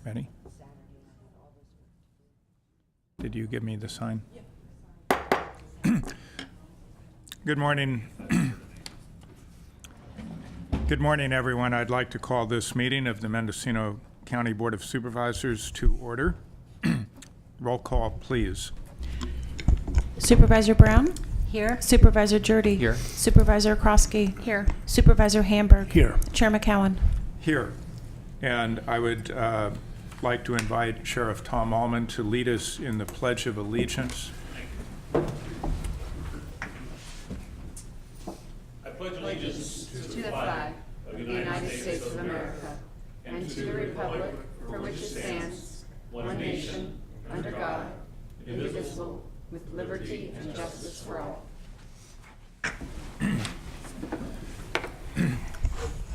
Ready? Did you give me the sign? Good morning. Good morning, everyone. I'd like to call this meeting of the Mendocino County Board of Supervisors to order. Roll call, please. Supervisor Brown? Here. Supervisor Jurdy? Here. Supervisor Krosky? Here. Supervisor Hamburg? Here. Chair McCowan? Here. And I would like to invite Sheriff Tom Allman to lead us in the Pledge of Allegiance. I pledge allegiance To the flag of the United States of America and to the republic for which it stands, one nation, under God, indivisible, with liberty and justice for all.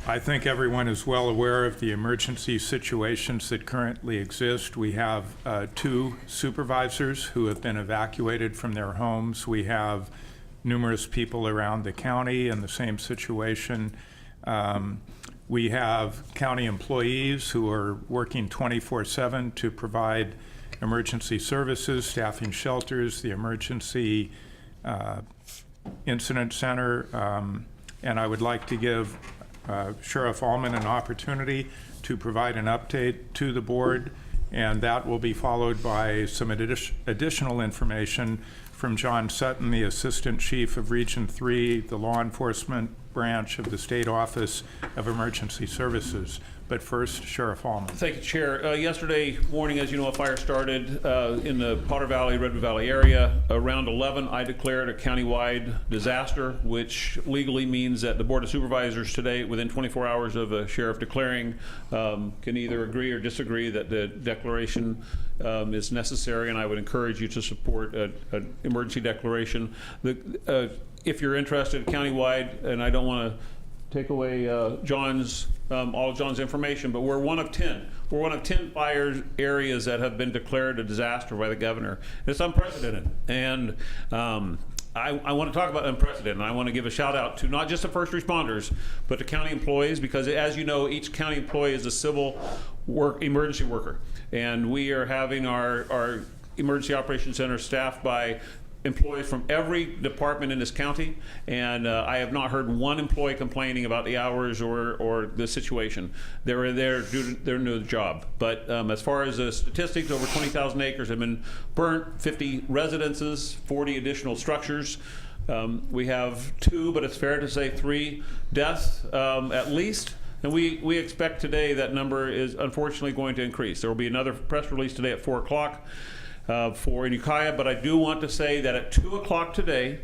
I think everyone is well aware of the emergency situations that currently exist. We have 2 supervisors who have been evacuated from their homes. We have numerous people around the county in the same situation. We have county employees who are working 24/7 to provide emergency services, staffing shelters, the emergency incident center, and I would like to give Sheriff Allman an opportunity to provide an update to the board, and that will be followed by some additional information from John Sutton, the Assistant Chief of Region 3, the law enforcement branch of the State Office of Emergency Services. But first, Sheriff Allman. Thank you, Chair. Yesterday morning, as you know, a fire started in the Potter Valley, Redwood Valley area. Around 11, I declared a countywide disaster, which legally means that the Board of Supervisors today, within 24 hours of a sheriff declaring, can either agree or disagree that the declaration is necessary, and I would encourage you to support an emergency declaration. If you're interested countywide, and I don't want to take away all of John's information, but we're one of 10. We're one of 10 fire areas that have been declared a disaster by the governor. It's unprecedented, and I want to talk about unprecedented. I want to give a shout out to not just the first responders, but the county employees, because as you know, each county employee is a civil emergency worker, and we are having our emergency operations center staffed by employees from every department in this county, and I have not heard one employee complaining about the hours or the situation. They're there due to their new job. But as far as the statistics, over 20,000 acres have been burnt, 50 residences, 40 additional structures. We have 2, but it's fair to say 3 deaths at least. And we expect today that number is unfortunately going to increase. There will be another press release today at 4 o'clock. For Ukiah, but I do want to say that at 2 o'clock today,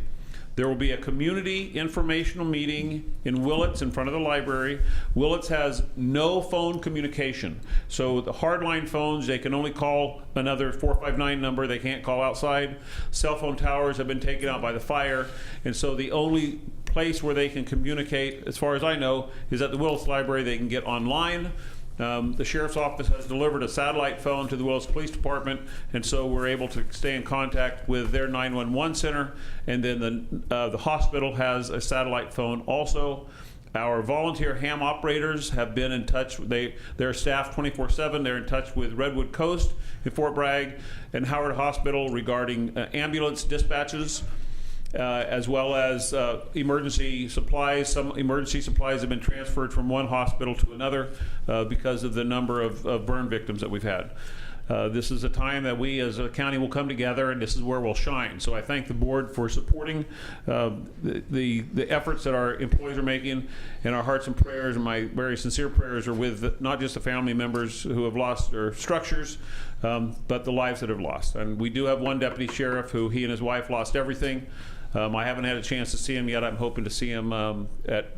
there will be a community informational meeting in Willits in front of the library. Willits has no phone communication. So the hardline phones, they can only call another 459 number. They can't call outside. Cell phone towers have been taken out by the fire. And so the only place where they can communicate, as far as I know, is at the Willits Library. They can get online. The Sheriff's Office has delivered a satellite phone to the Willits Police Department, and so we're able to stay in contact with their 911 center, and then the hospital has a satellite phone also. Our volunteer ham operators have been in touch. They're staffed 24/7. They're in touch with Redwood Coast in Fort Bragg and Howard Hospital regarding ambulance dispatches. As well as emergency supplies. Some emergency supplies have been transferred from one hospital to another because of the number of burn victims that we've had. This is a time that we as a county will come together, and this is where we'll shine. So I thank the board for supporting the efforts that our employees are making, and our hearts and prayers and my very sincere prayers are with not just the family members who have lost their structures, but the lives that have lost. And we do have one deputy sheriff who he and his wife lost everything. I haven't had a chance to see him yet. I'm hoping to see him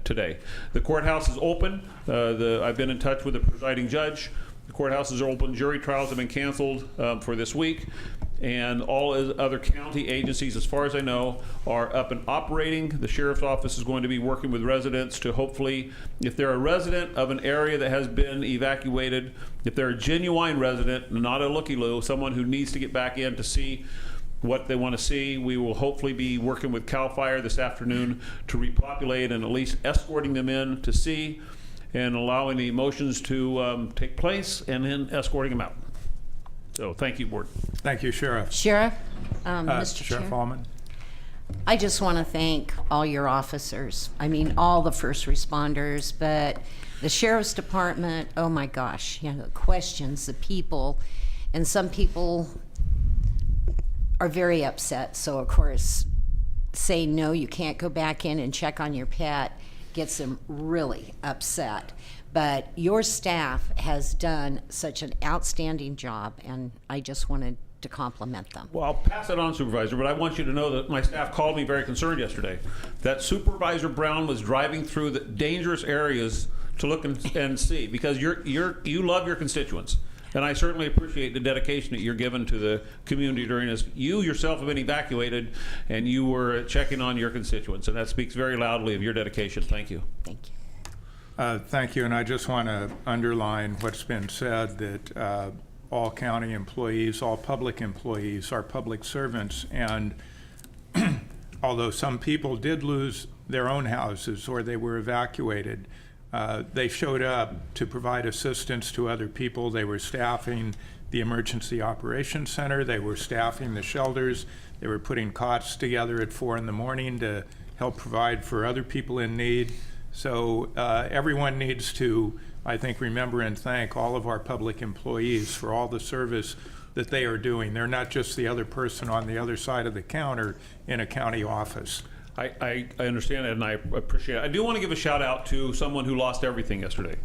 today. The courthouse is open. I've been in touch with the presiding judge. The courthouses are open. Jury trials have been canceled for this week. And all other county agencies, as far as I know, are up and operating. The Sheriff's Office is going to be working with residents to hopefully, if they're a resident of an area that has been evacuated, if they're a genuine resident, not a looky-loo, someone who needs to get back in to see what they want to see, we will hopefully be working with CAL FIRE this afternoon to repopulate and at least escorting them in to see. and allowing the motions to take place and then escorting them out. So thank you, Board. Thank you, Sheriff. Sheriff, Mr. Sheriff Chair, Allman? I just want to thank all your officers. I mean, all the first responders, but the Sheriff's Department, oh my gosh, you know, the questions, the people, and some people are very upset. So, of course, saying no, you can't go back in and check on your pet gets them really upset. But your staff has done such an outstanding job, and I just wanted to compliment them. Well, I'll pass it on, Supervisor, but I want you to know that my staff called me very concerned yesterday that Supervisor Brown was driving through the dangerous areas to look and see, because you love your constituents. And I certainly appreciate the dedication that you're given to the community during this. You yourself have been evacuated, and you were checking on your constituents, and that speaks very loudly of your dedication. Thank you. Thank you. Thank you, and I just want to underline what's been said, that all county employees, all public employees are public servants, and although some people did lose their own houses or they were evacuated, they showed up to provide assistance to other people. They were staffing the Emergency Operations Center, they were staffing the shelters, they were putting cots together at 4 in the morning to help provide for other people in need. So everyone needs to, I think, remember and thank all of our public employees for all the service that they are doing. They're not just the other person on the other side of the counter in a county office. I understand that, and I appreciate it. I do want to give a shout out to someone who lost everything yesterday.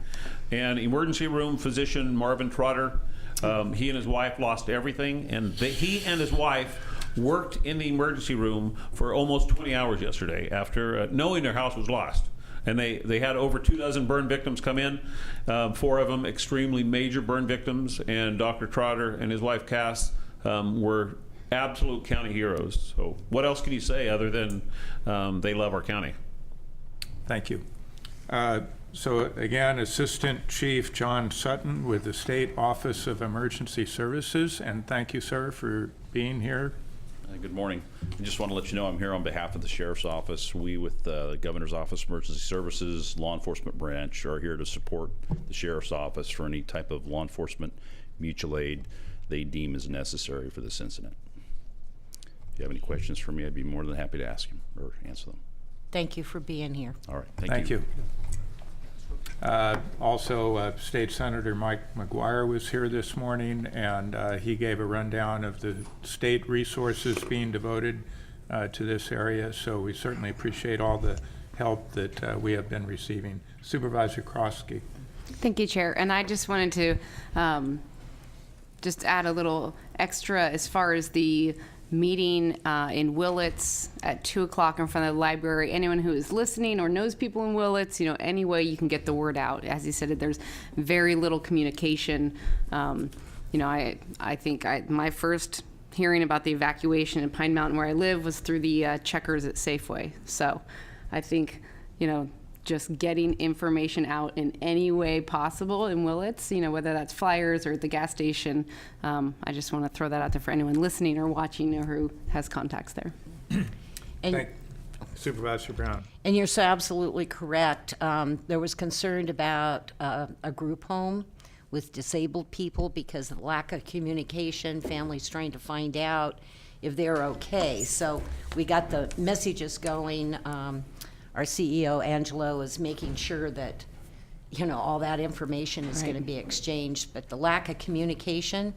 And emergency room physician Marvin Trotter, he and his wife lost everything, and he and his wife worked in the emergency room for almost 20 hours yesterday after knowing their house was lost. And they had over 24 burn victims come in, 4 of them extremely major burn victims, and Dr. Trotter and his wife Cass were absolute county heroes. So what else can you say other than they love our county? Thank you. So again, Assistant Chief John Sutton with the State Office of Emergency Services, and thank you, sir, for being here. Good morning. I just want to let you know I'm here on behalf of the Sheriff's Office. We, with the Governor's Office of Emergency Services, Law Enforcement Branch, are here to support the Sheriff's Office for any type of law enforcement mutual aid they deem is necessary for this incident. If you have any questions for me, I'd be more than happy to ask them or answer them. Thank you for being here. All right. Thank you. Also, State Senator Mike McGuire was here this morning, and he gave a rundown of the state resources being devoted to this area, so we certainly appreciate all the help that we have been receiving. Supervisor Krosky. Thank you, Chair. And I just wanted to just add a little extra as far as the meeting in Willits at 2 o'clock in front of the library. Anyone who is listening or knows people in Willits, you know, any way you can get the word out. As you said, there's very little communication. You know, I think my first hearing about the evacuation in Pine Mountain where I live was through the checkers at Safeway. So I think, you know, just getting information out in any way possible in Willits, you know, whether that's flyers or at the gas station. I just want to throw that out there for anyone listening or watching or who has contacts there. And, Supervisor Brown. and you're so absolutely correct. There was concern about a group home with disabled people because of the lack of communication, families trying to find out if they're okay. So we got the messages going. Our CEO, Angelo, is making sure that, you know, all that information is going to be exchanged. But the lack of communication,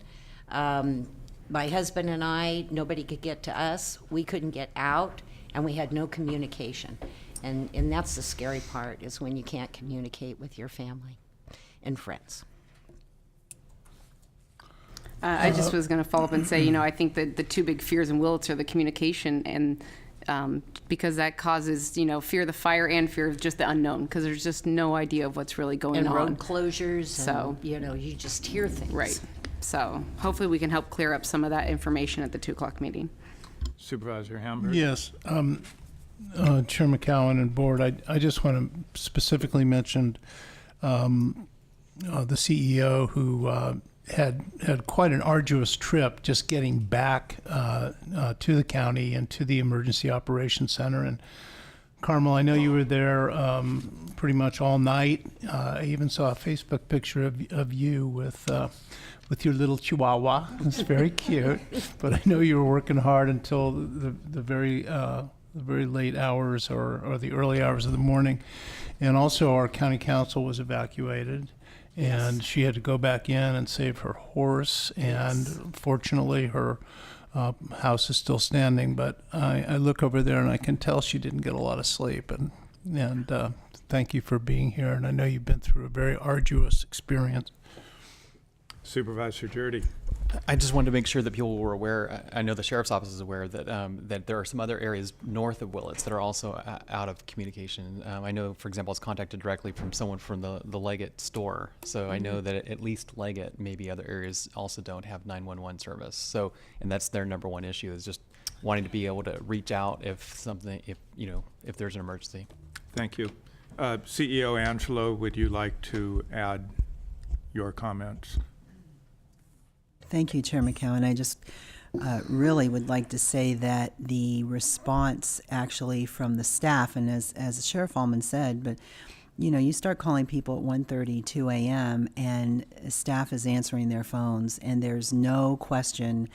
my husband and I, nobody could get to us. We couldn't get out, and we had no communication. And that's the scary part, is when you can't communicate with your family and friends. I just was going to follow up and say, you know, I think that the two big fears in Willits are the communication and because that causes, you know, fear of the fire and fear of just the unknown, because there's just no idea of what's really going And on. road closures, So- and, you know, you just hear things. Right. So hopefully we can help clear up some of that information at the 2 o'clock meeting. Supervisor Hamburg. Yes, Chair McCowan and Board, I just want to specifically mention the CEO who had quite an arduous trip just getting back to the county and to the Emergency Operations Center. And Carmel, I know you were there pretty much all night. I even saw a Facebook picture of you with your little chihuahua. It's very cute. But I know you were working hard until the very late hours or the early hours of the morning. And also our county council was evacuated. And she had to go back in and save her horse. And fortunately, her house is still standing. But I look over there and I can tell she didn't get a lot of sleep. And thank you for being here. And I know you've been through a very arduous experience. Supervisor Jurdy. I just wanted to make sure that people were aware. I know the sheriff's office is aware that that there are some other areas north of Willits that are also out of communication. I know, for example, I was contacted directly from someone from the Leggett store, so I know that at least Leggett, maybe other areas also don't have 911 service. So, and that's their number one issue, is just wanting to be able to reach out if there's an emergency. Thank you. CEO Angelo, would you like to add your comments? Thank you, Chair McCowan. I just really would like to say that the response actually from the staff, and as Sheriff Allman said, but you start calling people at 1:30, 2 a.m., and staff is answering their phones, and there's no question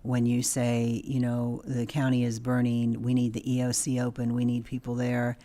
when you say, the county is burning, we need the EOC open, we need people there,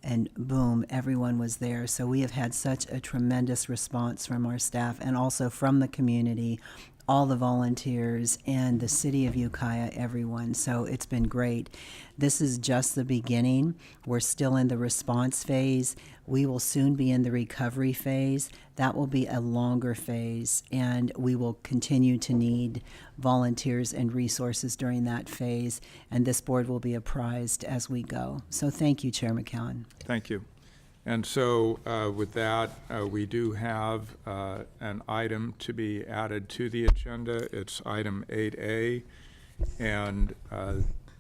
and boom, everyone was there. So we have had such a tremendous response from our staff and also from the community, all the volunteers, and the city of Ukiah, everyone. So it's been great. This is just the beginning. We're still in the response phase. We will soon be in the recovery phase. That will be a longer phase, and we will continue to need volunteers and resources during that phase, and this board will be apprised as we go. So thank you, Chair McCowan. Thank you. And so with that, we do have an item to be added to the agenda. It's item 8A, and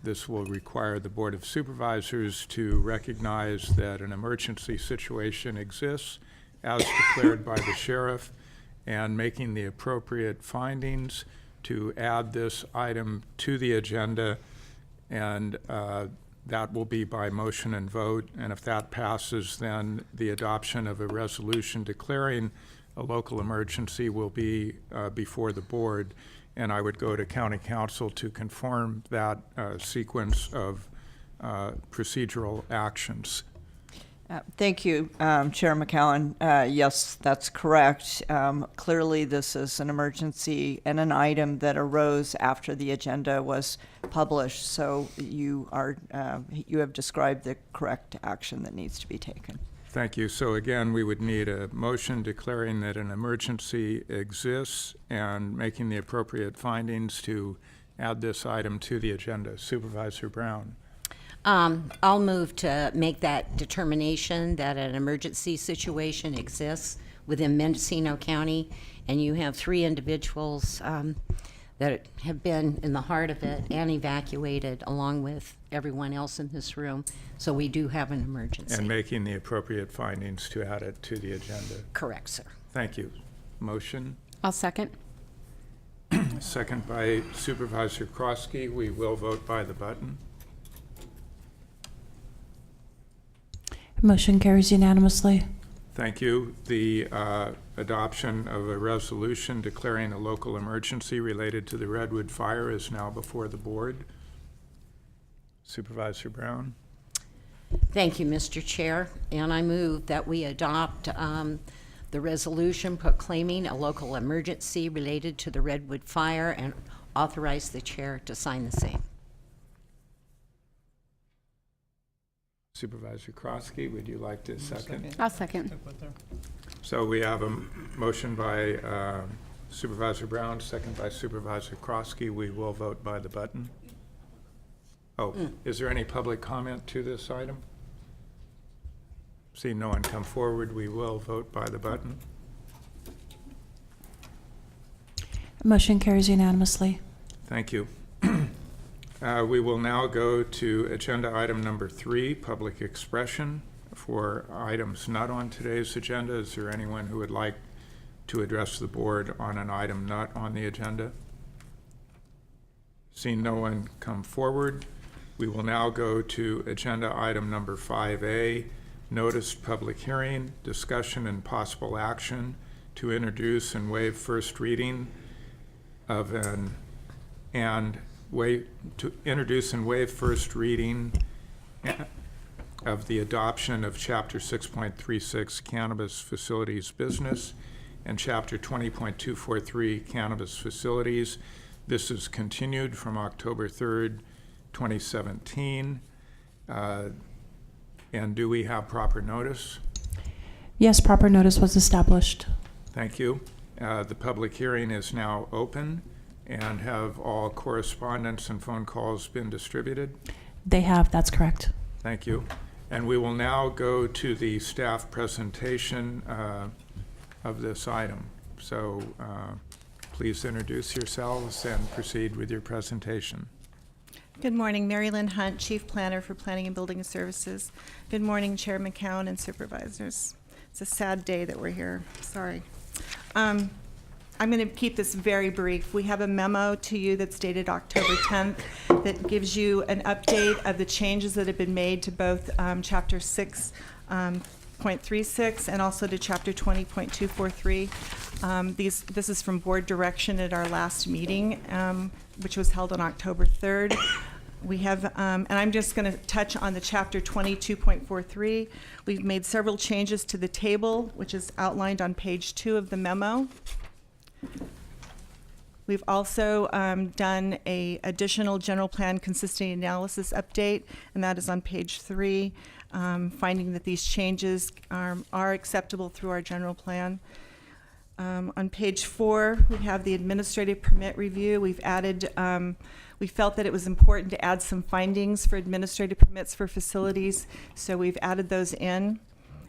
this will require the Board of Supervisors to recognize that an emergency situation exists as declared by the sheriff, and making the appropriate findings to add this item to the agenda, and that will be by motion and vote. And if that passes, then the adoption of a resolution declaring a local emergency will be before the board. And I would go to County Council to confirm that sequence of procedural actions. Thank you, Chair McCowan. Yes, that's correct. Clearly, this is an emergency and an item that arose after the agenda was published. So you have described the correct action that needs to be taken. Thank you. So again, we would need a motion declaring that an emergency exists and making the appropriate findings to add this item to the agenda. Supervisor Brown. I'll move to make that determination that an emergency situation exists within Mendocino County, and you have 3 individuals that have been in the heart of it and evacuated along with everyone else in this room. So we do have an emergency. And making the appropriate findings to add it to the agenda. Correct, sir. Thank you. Motion? I'll second. Second by Supervisor Krosky. We will vote by the button. Motion carries unanimously. Thank you. The adoption of a resolution declaring a local emergency related to the Redwood fire is now before the board. Supervisor Brown. Thank you, Mr. Chair. And I move that we adopt the resolution proclaiming a local emergency related to the Redwood fire and authorize the chair to sign the same. Supervisor Krosky, would you like to second? I'll second. So we have a motion by Supervisor Brown, second by Supervisor Krosky. We will vote by the button. Oh, is there any public comment to this item? Seeing no one come forward, we will vote by the button. Motion carries unanimously. Thank you. We will now go to agenda item number 3, public expression. For items not on today's agenda, is there anyone who would like to address the board on an item not on the agenda? Seeing no one come forward, We will now go to agenda item number 5A, noticed public hearing, discussion and possible action to introduce and waive first reading of first reading of the adoption of Chapter 6.36 Cannabis Facilities Business and Chapter 20.243 Cannabis Facilities. This is continued from October 3rd, 2017. And do we have proper notice? Yes, proper notice was established. Thank you. The public hearing is now open, and have all correspondence and phone calls been distributed? They have, that's correct. Thank you. And we will now go to the staff presentation of this item. So please introduce yourselves and proceed with your presentation. Good morning, Mary Lynn Hunt, Chief Planner for Planning and Building Services. Good morning, Chair McCown and Supervisors. It's a sad day that we're here, sorry. I'm going to keep this very brief. We have a memo to you that's dated October 10th that gives you an update of the changes that have been made to both Chapter 6.36 and also to Chapter 20.243. This is from board direction at our last meeting, which was held on October 3rd. We have, and I'm just going to touch on the Chapter 22.43. We've made several changes to the table, which is outlined on page 2 of the memo. We've also done a additional general plan consistency analysis update, and that is on page 3, finding that these changes are acceptable through our general plan. On page 4, we have the administrative permit review. We've added, we felt that it was important to add some findings for administrative permits for facilities, so we've added those in.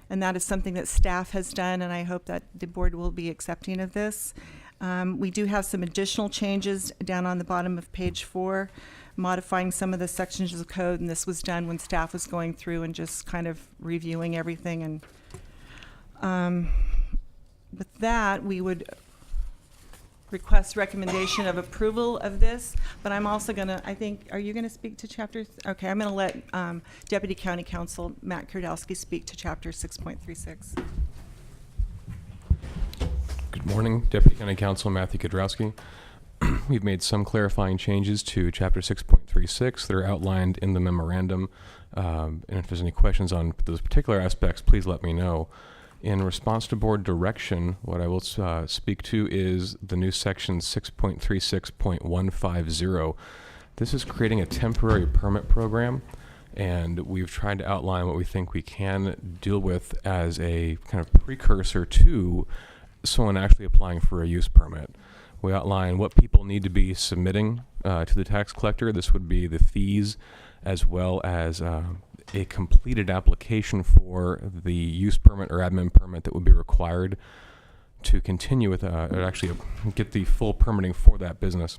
And that is something that staff has done, and I hope that the board will be accepting of this. We do have some additional changes down on the bottom of page 4, modifying some of the sections of the code, and this was done when staff was going through and just kind of reviewing everything. And with that, we would request recommendation of approval of this, but I'm also going to, I think, are you going to speak to Chapter? Okay, I'm going to let Deputy County Counsel Matt Kurdowski speak to Chapter 6.36. Good morning, Deputy County Counsel Matthew Kudrowski. We've made some clarifying changes to Chapter 6.36 that are outlined in the memorandum. And if there's any questions on those particular aspects, please let me know. In response to board direction, what I will speak to is the new section 6.36.150. This is creating a temporary permit program, and we've tried to outline what we think we can deal with as a kind of precursor to someone actually applying for a use permit. We outline what people need to be submitting to the tax collector. This would be the fees as well as a completed application for the use permit or admin permit that would be required to continue with, or actually get the full permitting for that business.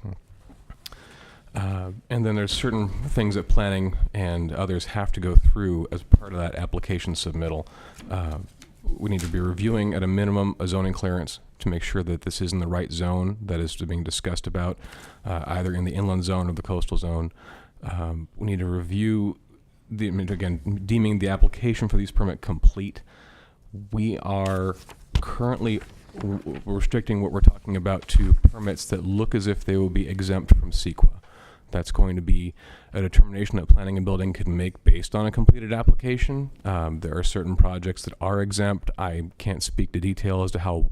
And then there's certain things that planning and others have to go through as part of that application submittal. We need to be reviewing at a minimum a zoning clearance to make sure that this is in the right zone that is being discussed about, either in the inland zone or the coastal zone. We need to review deeming the application for these permit complete. We are currently restricting what we're talking about to permits that look as if they will be exempt from CEQA. That's going to be a determination that planning and building can make based on a completed application. There are certain projects that are exempt. I can't speak to detail as to how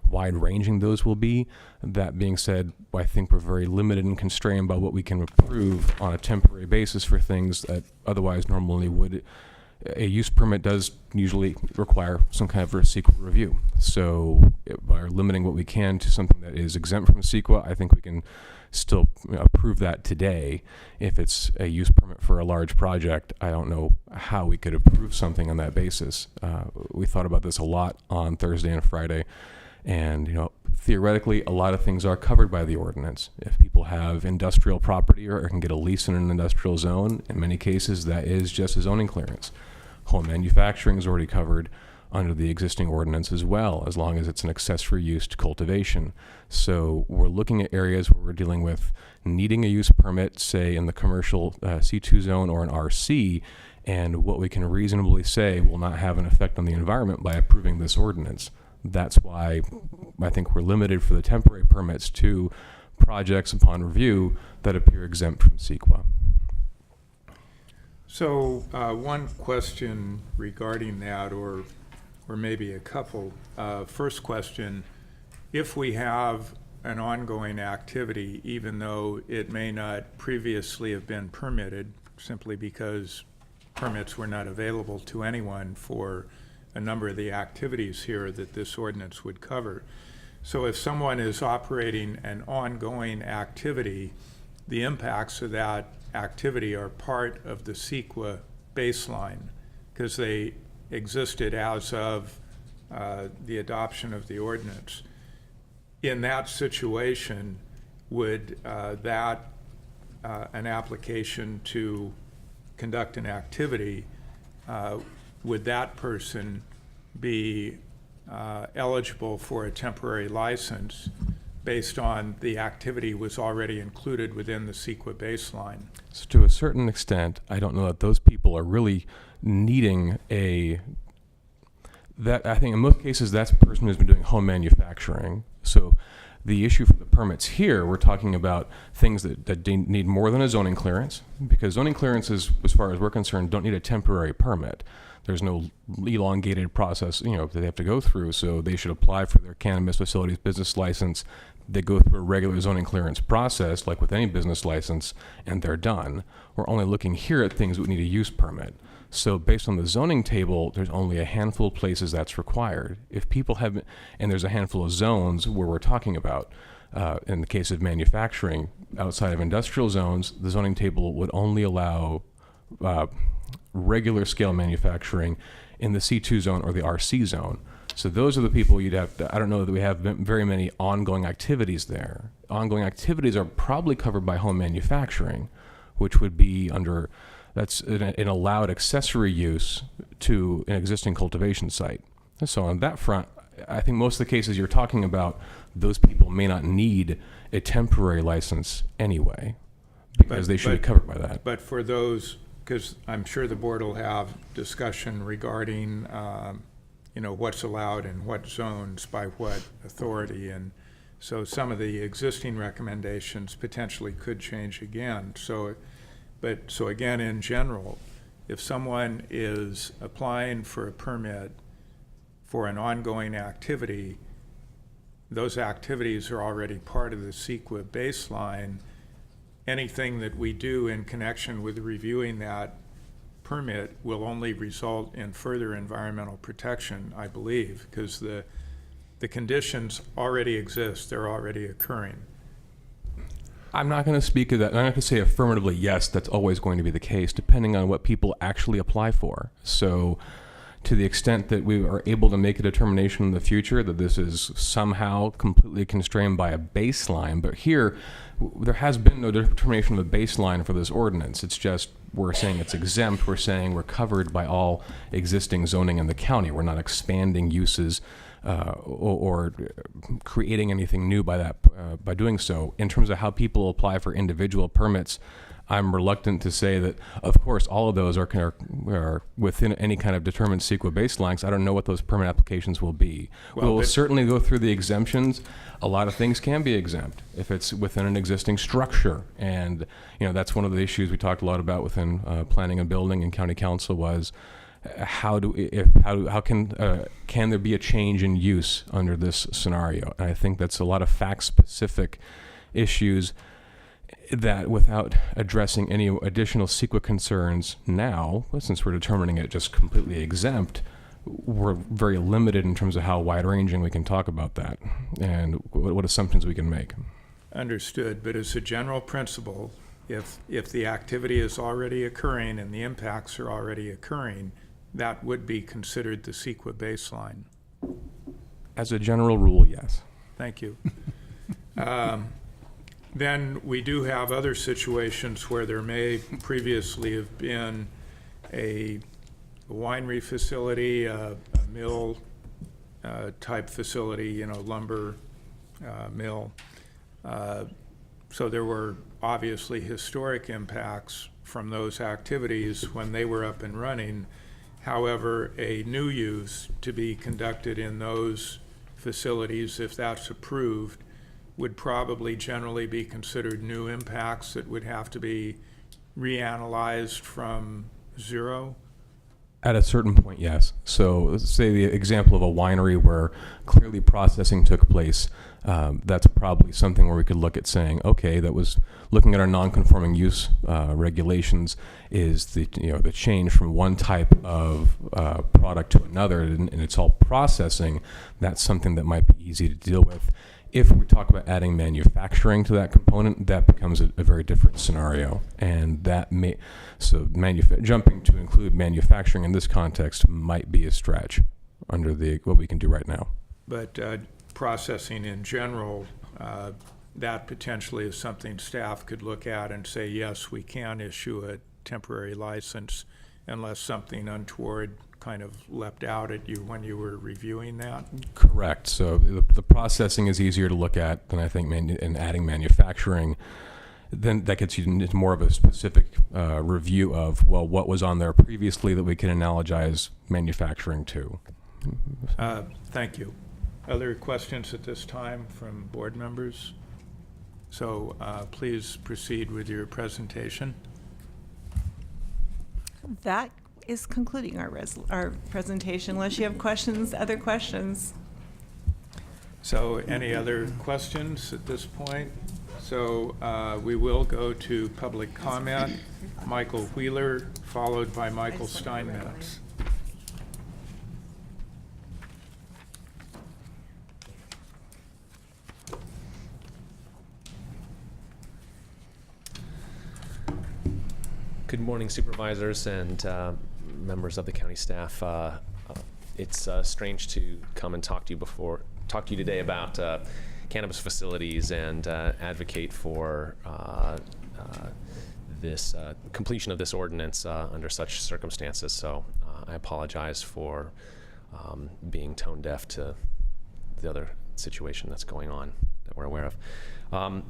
wide-ranging those will be. That being said, I think we're very limited and constrained by what we can approve on a temporary basis for things that otherwise normally would. A use permit does usually require some kind of a CEQA review. So by limiting what we can to something that is exempt from CEQA, I think we can still approve that today. If it's a use permit for a large project, I don't know how we could approve something on that basis. We thought about this a lot on Thursday and Friday. And, theoretically, a lot of things are covered by the ordinance. If people have industrial property or can get a lease in an industrial zone, in many cases, that is just a zoning clearance. Home manufacturing is already covered. under the existing ordinance as well, as long as it's an accessory use to cultivation. So we're looking at areas where we're dealing with needing a use permit, say in the commercial C2 zone or an RC, and what we can reasonably say will not have an effect on the environment by approving this ordinance. That's why I think we're limited for the temporary permits to projects upon review that appear exempt from CEQA. So one question regarding that, or maybe a couple. First question, if we have an ongoing activity, even though it may not previously have been permitted, simply because permits were not available to anyone for a number of the activities here that this ordinance would cover. So if someone is operating an ongoing activity, the impacts of that activity are part of the CEQA baseline because they existed as of the adoption of the ordinance. In that situation, would an application to conduct an activity, would that person be eligible for a temporary license based on the activity was already included within the CEQA baseline? So to a certain extent, I don't know that those people are really needing I think in most cases that's a person who's been doing home manufacturing. So the issue for the permits here, we're talking about things that need more than a zoning clearance, because zoning clearances, as far as we're concerned, don't need a temporary permit. There's no elongated process, that they have to go through. So they should apply for their cannabis facilities business license. They go through a regular zoning clearance process, like with any business license, and they're done. We're only looking here at things that would need a use permit. So based on the zoning table, there's only a handful of places that's required. If people have, and there's a handful of zones where we're talking about, in the case of manufacturing, outside of industrial zones, the zoning table would only allow regular scale manufacturing in the C2 zone or the RC zone. So those are the people you'd have to, I don't know that we have very many ongoing activities there. Ongoing activities are probably covered by home manufacturing, which would be under, that's an allowed accessory use to an existing cultivation site. So on that front, I think most of the cases you're talking about, those people may not need a temporary license anyway, because they should be covered by that. But for those, because I'm sure the board will have discussion regarding what's allowed in what zones by what authority, and so some of the existing recommendations potentially could change again. So again, in general, if someone is applying for a permit for an ongoing activity, those activities are already part of the CEQA baseline. Anything that we do in connection with reviewing that permit will only result in further environmental protection, I believe, because the conditions already exist, they're already occurring. I'm not going to speak to that. I'm not going to say affirmatively, yes, that's always going to be the case, depending on what people actually apply for. So to the extent that we are able to make a determination in the future that this is somehow completely constrained by a baseline, but here there has been no determination of a baseline for this ordinance. It's just we're saying it's exempt. We're saying we're covered by all existing zoning in the county. We're not expanding uses or creating anything new by that by doing so. In terms of how people apply for individual permits, I'm reluctant to say that, of course, all of those are within any kind of determined CEQA baselines. I don't know what those permit applications will be. We'll certainly go through the exemptions. A lot of things can be exempt if it's within an existing structure. And, that's one of the issues we talked a lot about within planning and building and county council was how can there be a change in use under this scenario? And I think that's a lot of fact-specific issues that without addressing any additional CEQA concerns now, since we're determining it just completely exempt, we're very limited in terms of how wide-ranging we can talk about that and what assumptions we can make. Understood, but as a general principle, if the activity is already occurring and the impacts are already occurring, that would be considered the CEQA baseline. As a general rule, yes. Thank you. Then we do have other situations where there may previously have been a winery facility, a mill type facility, you know, lumber mill. So there were obviously historic impacts from those activities when they were up and running. However, a new use to be conducted in those facilities, if that's approved, would probably generally be considered new impacts that would have to be reanalyzed from zero. At a certain point, yes. So let's say the example of a winery where clearly processing took place, that's probably something where we could look at saying, okay, that was looking at our non-conforming use regulations is the change from one type of product to another, and it's all processing. That's something that might be easy to deal with. If we talk about adding manufacturing to that component, that becomes a very different scenario, and that may jumping to include manufacturing in this context might be a stretch under what we can do right now. But processing in general, that potentially is something staff could look at and say, yes, we can issue a temporary license unless something untoward kind of leapt out at you when you were reviewing that? Correct. So the processing is easier to look at than I think in adding manufacturing. Then that gets you into more of a specific review of, well, what was on there previously that we can analogize manufacturing to. Thank you. Other questions at this time from board members? So please proceed with your presentation. That is concluding our presentation, unless you have questions, other questions. So any other questions at this point? So we will go to public comment. Michael Wheeler, followed by Michael Steinmetz. Good morning, supervisors and members of the county staff. It's strange to come and talk to you today about cannabis facilities and advocate for this completion of this ordinance under such circumstances. So I apologize for being tone deaf to the other situation that's going on that we're aware of.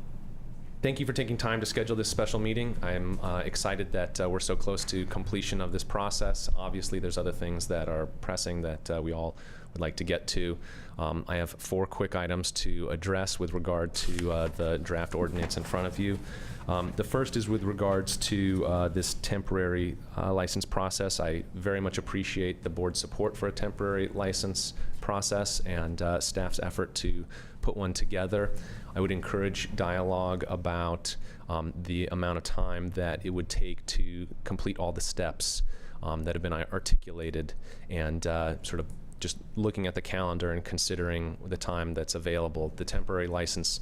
Thank you for taking time to schedule this special meeting. I'm excited that we're so close to completion of this process. Obviously, there's other things that are pressing that we all would like to get to. I have 4 quick items to address with regard to the draft ordinance in front of you. The first is with regards to this temporary license process. I very much appreciate the board's support for a temporary license process and staff's effort to put one together. I would encourage dialogue about the amount of time that it would take to complete all the steps that have been articulated, and sort of just looking at the calendar and considering the time that's available. The temporary license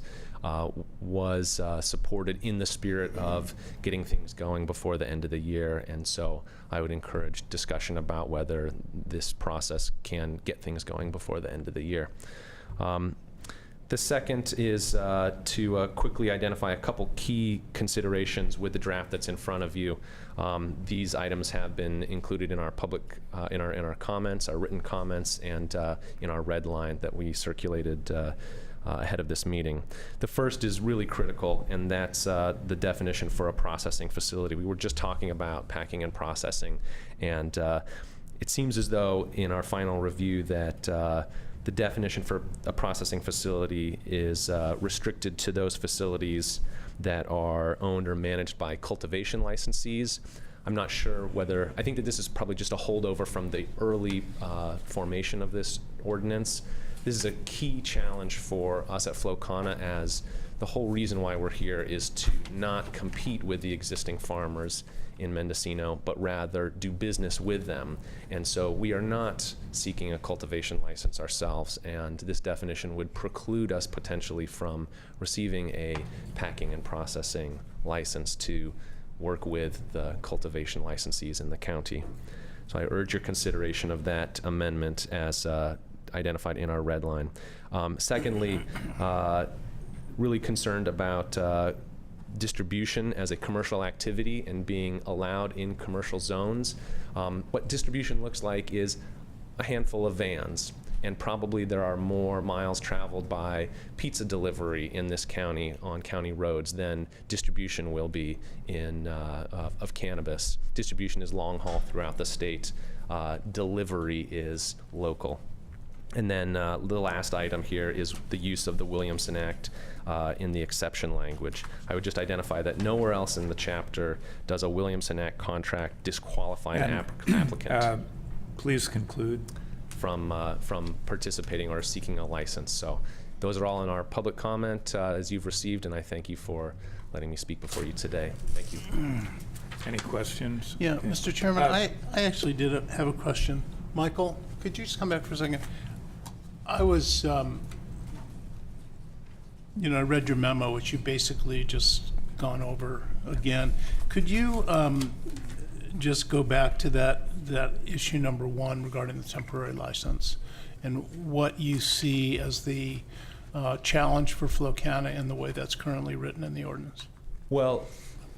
was supported in the spirit of getting things going before the end of the year, and so I would encourage discussion about whether this process can get things going before the end of the year. The second is to quickly identify a couple key considerations with the draft that's in front of you. These items have been included in our public, in our comments, our written comments, and in our red line that we circulated ahead of this meeting. The first is really critical, and that's the definition for a processing facility. We were just talking about packing and processing, and it seems as though in our final review that the definition for a processing facility is restricted to those facilities that are owned or managed by cultivation licensees. I'm not sure whether, I think that this is probably just a holdover from the early formation of this ordinance. This is a key challenge for us at Flow Kana, as the whole reason why we're here is to not compete with the existing farmers in Mendocino, but rather do business with them. And so we are not seeking a cultivation license ourselves, and this definition would preclude us potentially from receiving a packing and processing license to work with the cultivation licensees in the county. So I urge your consideration of that amendment as identified in our red line. Secondly, really concerned about distribution as a commercial activity and being allowed in commercial zones. What distribution looks like is a handful of vans, and probably there are more miles traveled by pizza delivery in this county on county roads than distribution will be in of cannabis. Distribution is long haul throughout the state. Delivery is local. And then the last item here is the use of the Williamson Act in the exception language. I would just identify that nowhere else in the chapter does a Williamson Act contract disqualify an applicant Please conclude. from participating or seeking a license. So those are all in our public comment as you've received, and I thank you for letting me speak before you today. Thank you. Any questions? Yeah, Okay. Mr. Chairman, I actually did have a question. Michael, could you just come back for a second? I was, I read your memo, which you basically just gone over again. Could you just go back to that issue number 1 regarding the temporary license and what you see as the challenge for Flo County and the way that's currently written in the ordinance? Well,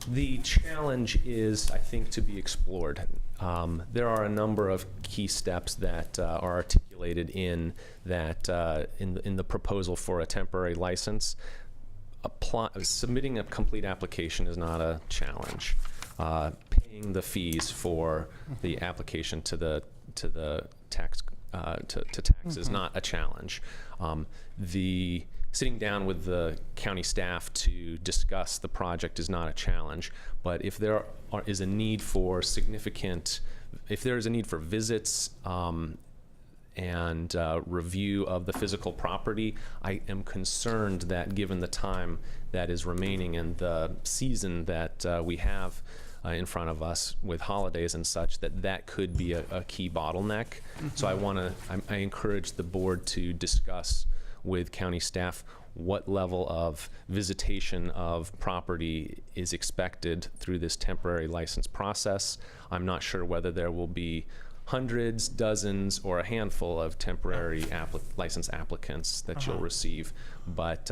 the challenge is, I think, to be explored. There are a number of key steps that are articulated in that in the proposal for a temporary license. Submitting a complete application is not a challenge. Paying the fees for the application to the tax is not a challenge. The sitting down with the county staff to discuss the project is not a challenge, but if there is a need for visits and review of the physical property, I am concerned that given the time that is remaining and the season that we have in front of us with holidays and such, that could be a key bottleneck. So I encourage the board to discuss with county staff what level of visitation of property is expected through this temporary license process. I'm not sure whether there will be hundreds, dozens, or a handful of temporary license applicants that you'll receive. But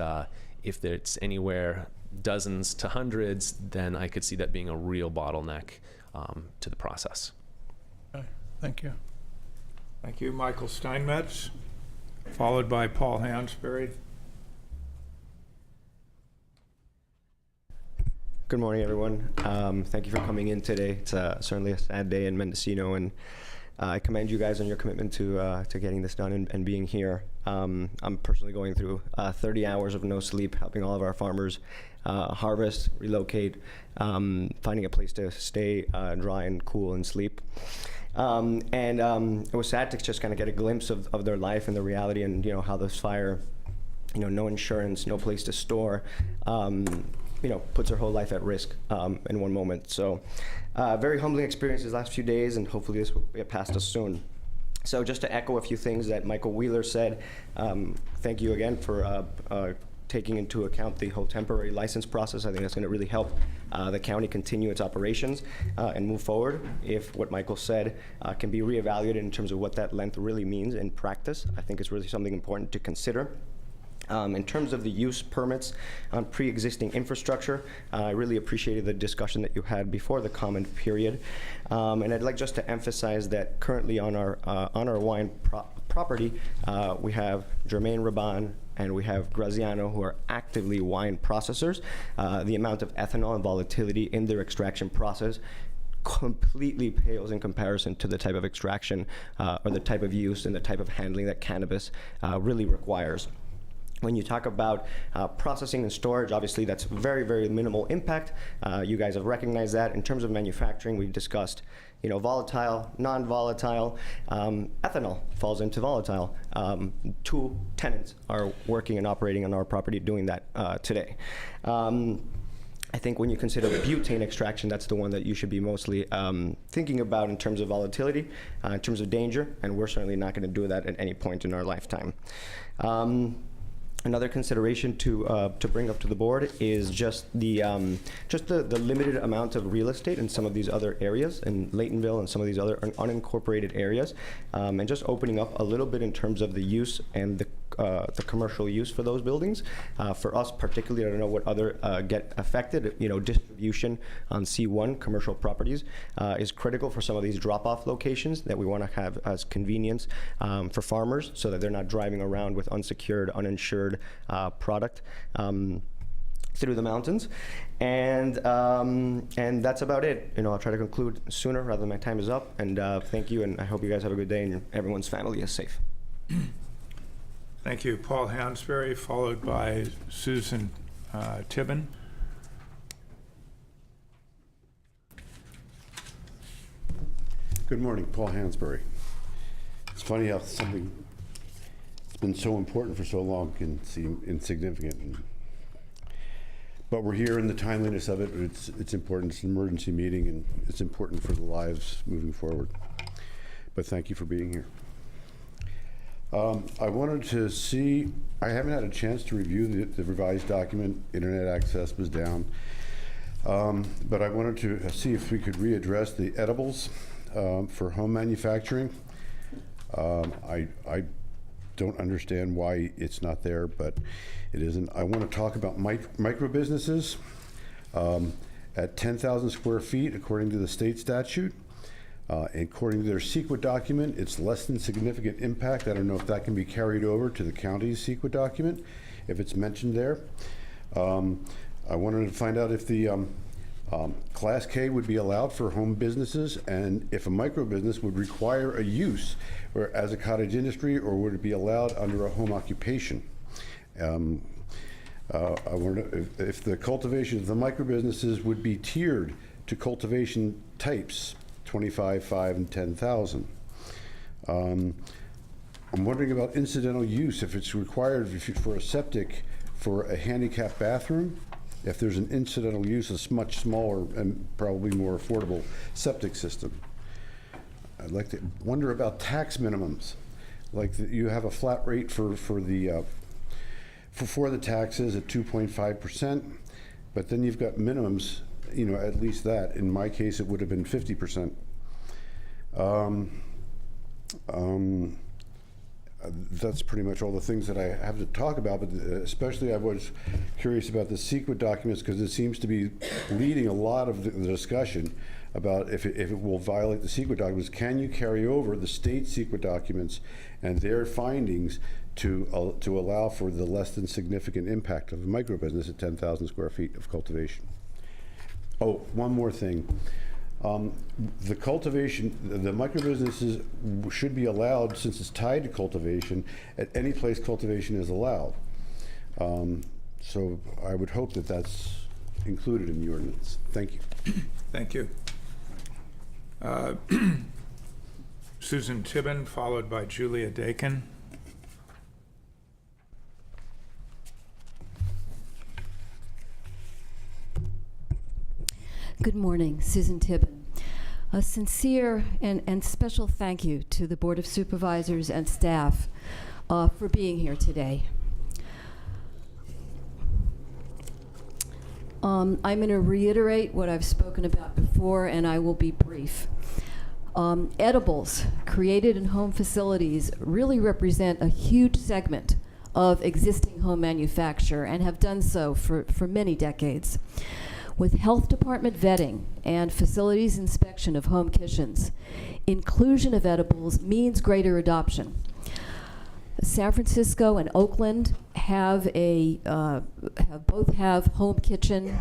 if it's anywhere dozens to hundreds, then I could see that being a real bottleneck to the process. Okay, thank you. Thank you, Michael Steinmetz, followed by Paul Hansberry. Good morning, everyone. Thank you for coming in today. It's certainly a sad day in Mendocino, and I commend you guys on your commitment to getting this done and being here. I'm personally going through 30 hours of no sleep, helping all of our farmers harvest, relocate, finding a place to stay dry and cool and sleep. It was sad to just kind of get a glimpse of their life and the reality, and how this fire, no insurance, no place to store, puts their whole life at risk in one moment. So very humbling experience these last few days, and hopefully this will get past us soon. So just to echo a few things that Michael Wheeler said, thank you again for taking into account the whole temporary license process. I think that's going to really help the county continue its operations and move forward. If what Michael said can be reevaluated in terms of what that length really means in practice, I think it's really something important to consider. In terms of the use permits on pre-existing infrastructure, I really appreciated the discussion that you had before the comment period. And I'd like just to emphasize that currently on our wine property, we have Germain Raban and we have Graziano, who are actively wine processors. The amount of ethanol and volatility in their extraction process completely pales in comparison to the type of extraction or the type of use and the type of handling that cannabis really requires. When you talk about processing and storage, obviously that's very, very minimal impact. You guys have recognized that. In terms of manufacturing, we've discussed, volatile, non-volatile. Ethanol falls into volatile. 2 tenants are working and operating on our property doing that today. I think when you consider butane extraction, that's the one that you should be mostly thinking about in terms of volatility, in terms of danger, and we're certainly not going to do that at any point in our lifetime. Another consideration to bring up to the board is just the limited amount of real estate in some of these other areas, in Laytonville and some of these other unincorporated areas, and just opening up a little bit in terms of the use and the commercial use for those buildings. For us particularly, I don't know what other get affected. Distribution on C1 commercial properties is critical for some of these drop-off locations that we want to have as convenience for farmers, so that they're not driving around with unsecured, uninsured product through the mountains. And that's about it. I'll try to conclude sooner rather than my time is up. And thank you, and I hope you guys have a good day and everyone's family is safe. Thank you. Paul Hansberry, followed by Susan Tibbin. Good morning, Paul Hansberry. It's funny how something that's been so important for so long can seem insignificant. But we're here, and the timeliness of it, it's important. It's an emergency meeting, and it's important for the lives moving forward. But thank you for being here. I wanted to see, I haven't had a chance to review the revised document. Internet access was down. But I wanted to see if we could readdress the edibles for home manufacturing. I don't understand why it's not there, but it isn't. I want to talk about micro businesses at 10,000 square feet, according to the state statute. According to their CEQA document, it's less than significant impact. I don't know if that can be carried over to the county's CEQA document, if it's mentioned there. I wanted to find out if the Class K would be allowed for home businesses, and if a micro business would require a use or as a cottage industry, or would it be allowed under a home occupation. I wonder if the cultivation of the micro businesses would be tiered to cultivation types, 25, 5, and 10,000. I'm wondering about incidental use, if it's required for a septic for a handicap bathroom, if there's an incidental use, a much smaller and probably more affordable septic system. I'd like to wonder about tax minimums. Like you have a flat rate for the taxes at 2.5%, but then you've got minimums, at least that. In my case, it would have been 50%. That's pretty much all the things that I have to talk about, but especially I was curious about the CEQA documents, because it seems to be leading a lot of the discussion about if it will violate the CEQA documents. Can you carry over the state CEQA documents and their findings to allow for the less than significant impact of a micro business at 10,000 square feet of cultivation? Oh, one more thing. The cultivation, the micro businesses should be allowed, since it's tied to cultivation, at any place cultivation is allowed. So I would hope that that's included in the ordinance. Thank you. Thank you. Susan Tibbin, followed by Julia Dakin. Good morning, Susan Tibbin. A sincere and special thank you to the Board of Supervisors and staff for being here today. I'm going to reiterate what I've spoken about before, and I will be brief. Edibles created in home facilities really represent a huge segment of existing home manufacture and have done so for many decades. With health department vetting and facilities inspection of home kitchens, inclusion of edibles means greater adoption. San Francisco and Oakland both have home kitchen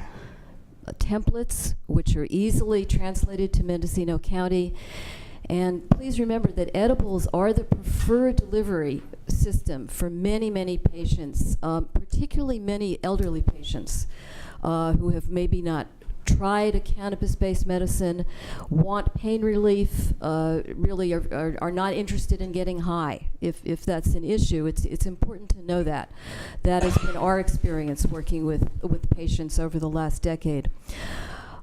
templates, which are easily translated to Mendocino County. And please remember that edibles are the preferred delivery system for many, many patients, particularly many elderly patients who have maybe not tried a cannabis-based medicine, want pain relief, really are not interested in getting high. If that's an issue, it's important to know that. That has been our experience working with patients over the last decade.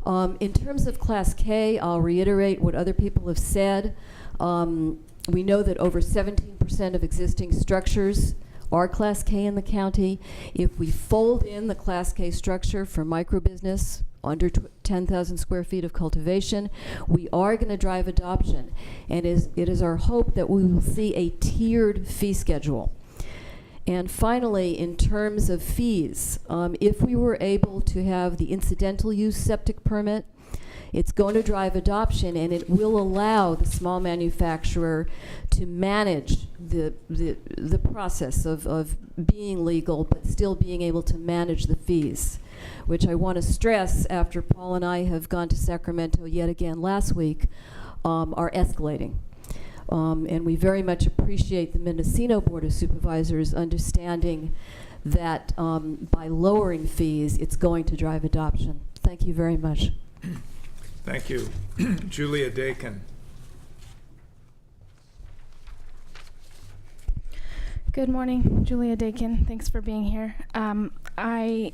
In terms of Class K, I'll reiterate what other people have said. We know that over 17% of existing structures are Class K in the county. If we fold in the Class K structure for micro business under 10,000 square feet of cultivation, we are going to drive adoption. And it is our hope that we will see a tiered fee schedule. And finally, in terms of fees, if we were able to have the incidental use septic permit, it's going to drive adoption, and it will allow the small manufacturer to manage the process of being legal, but still being able to manage the fees, which I want to stress after Paul and I have gone to Sacramento yet again last week, are escalating. And we very much appreciate the Mendocino Board of Supervisors understanding that by lowering fees, it's going to drive adoption. Thank you very much. Thank you. Julia Dakin. Good morning, Julia Dakin. Thanks for being here. I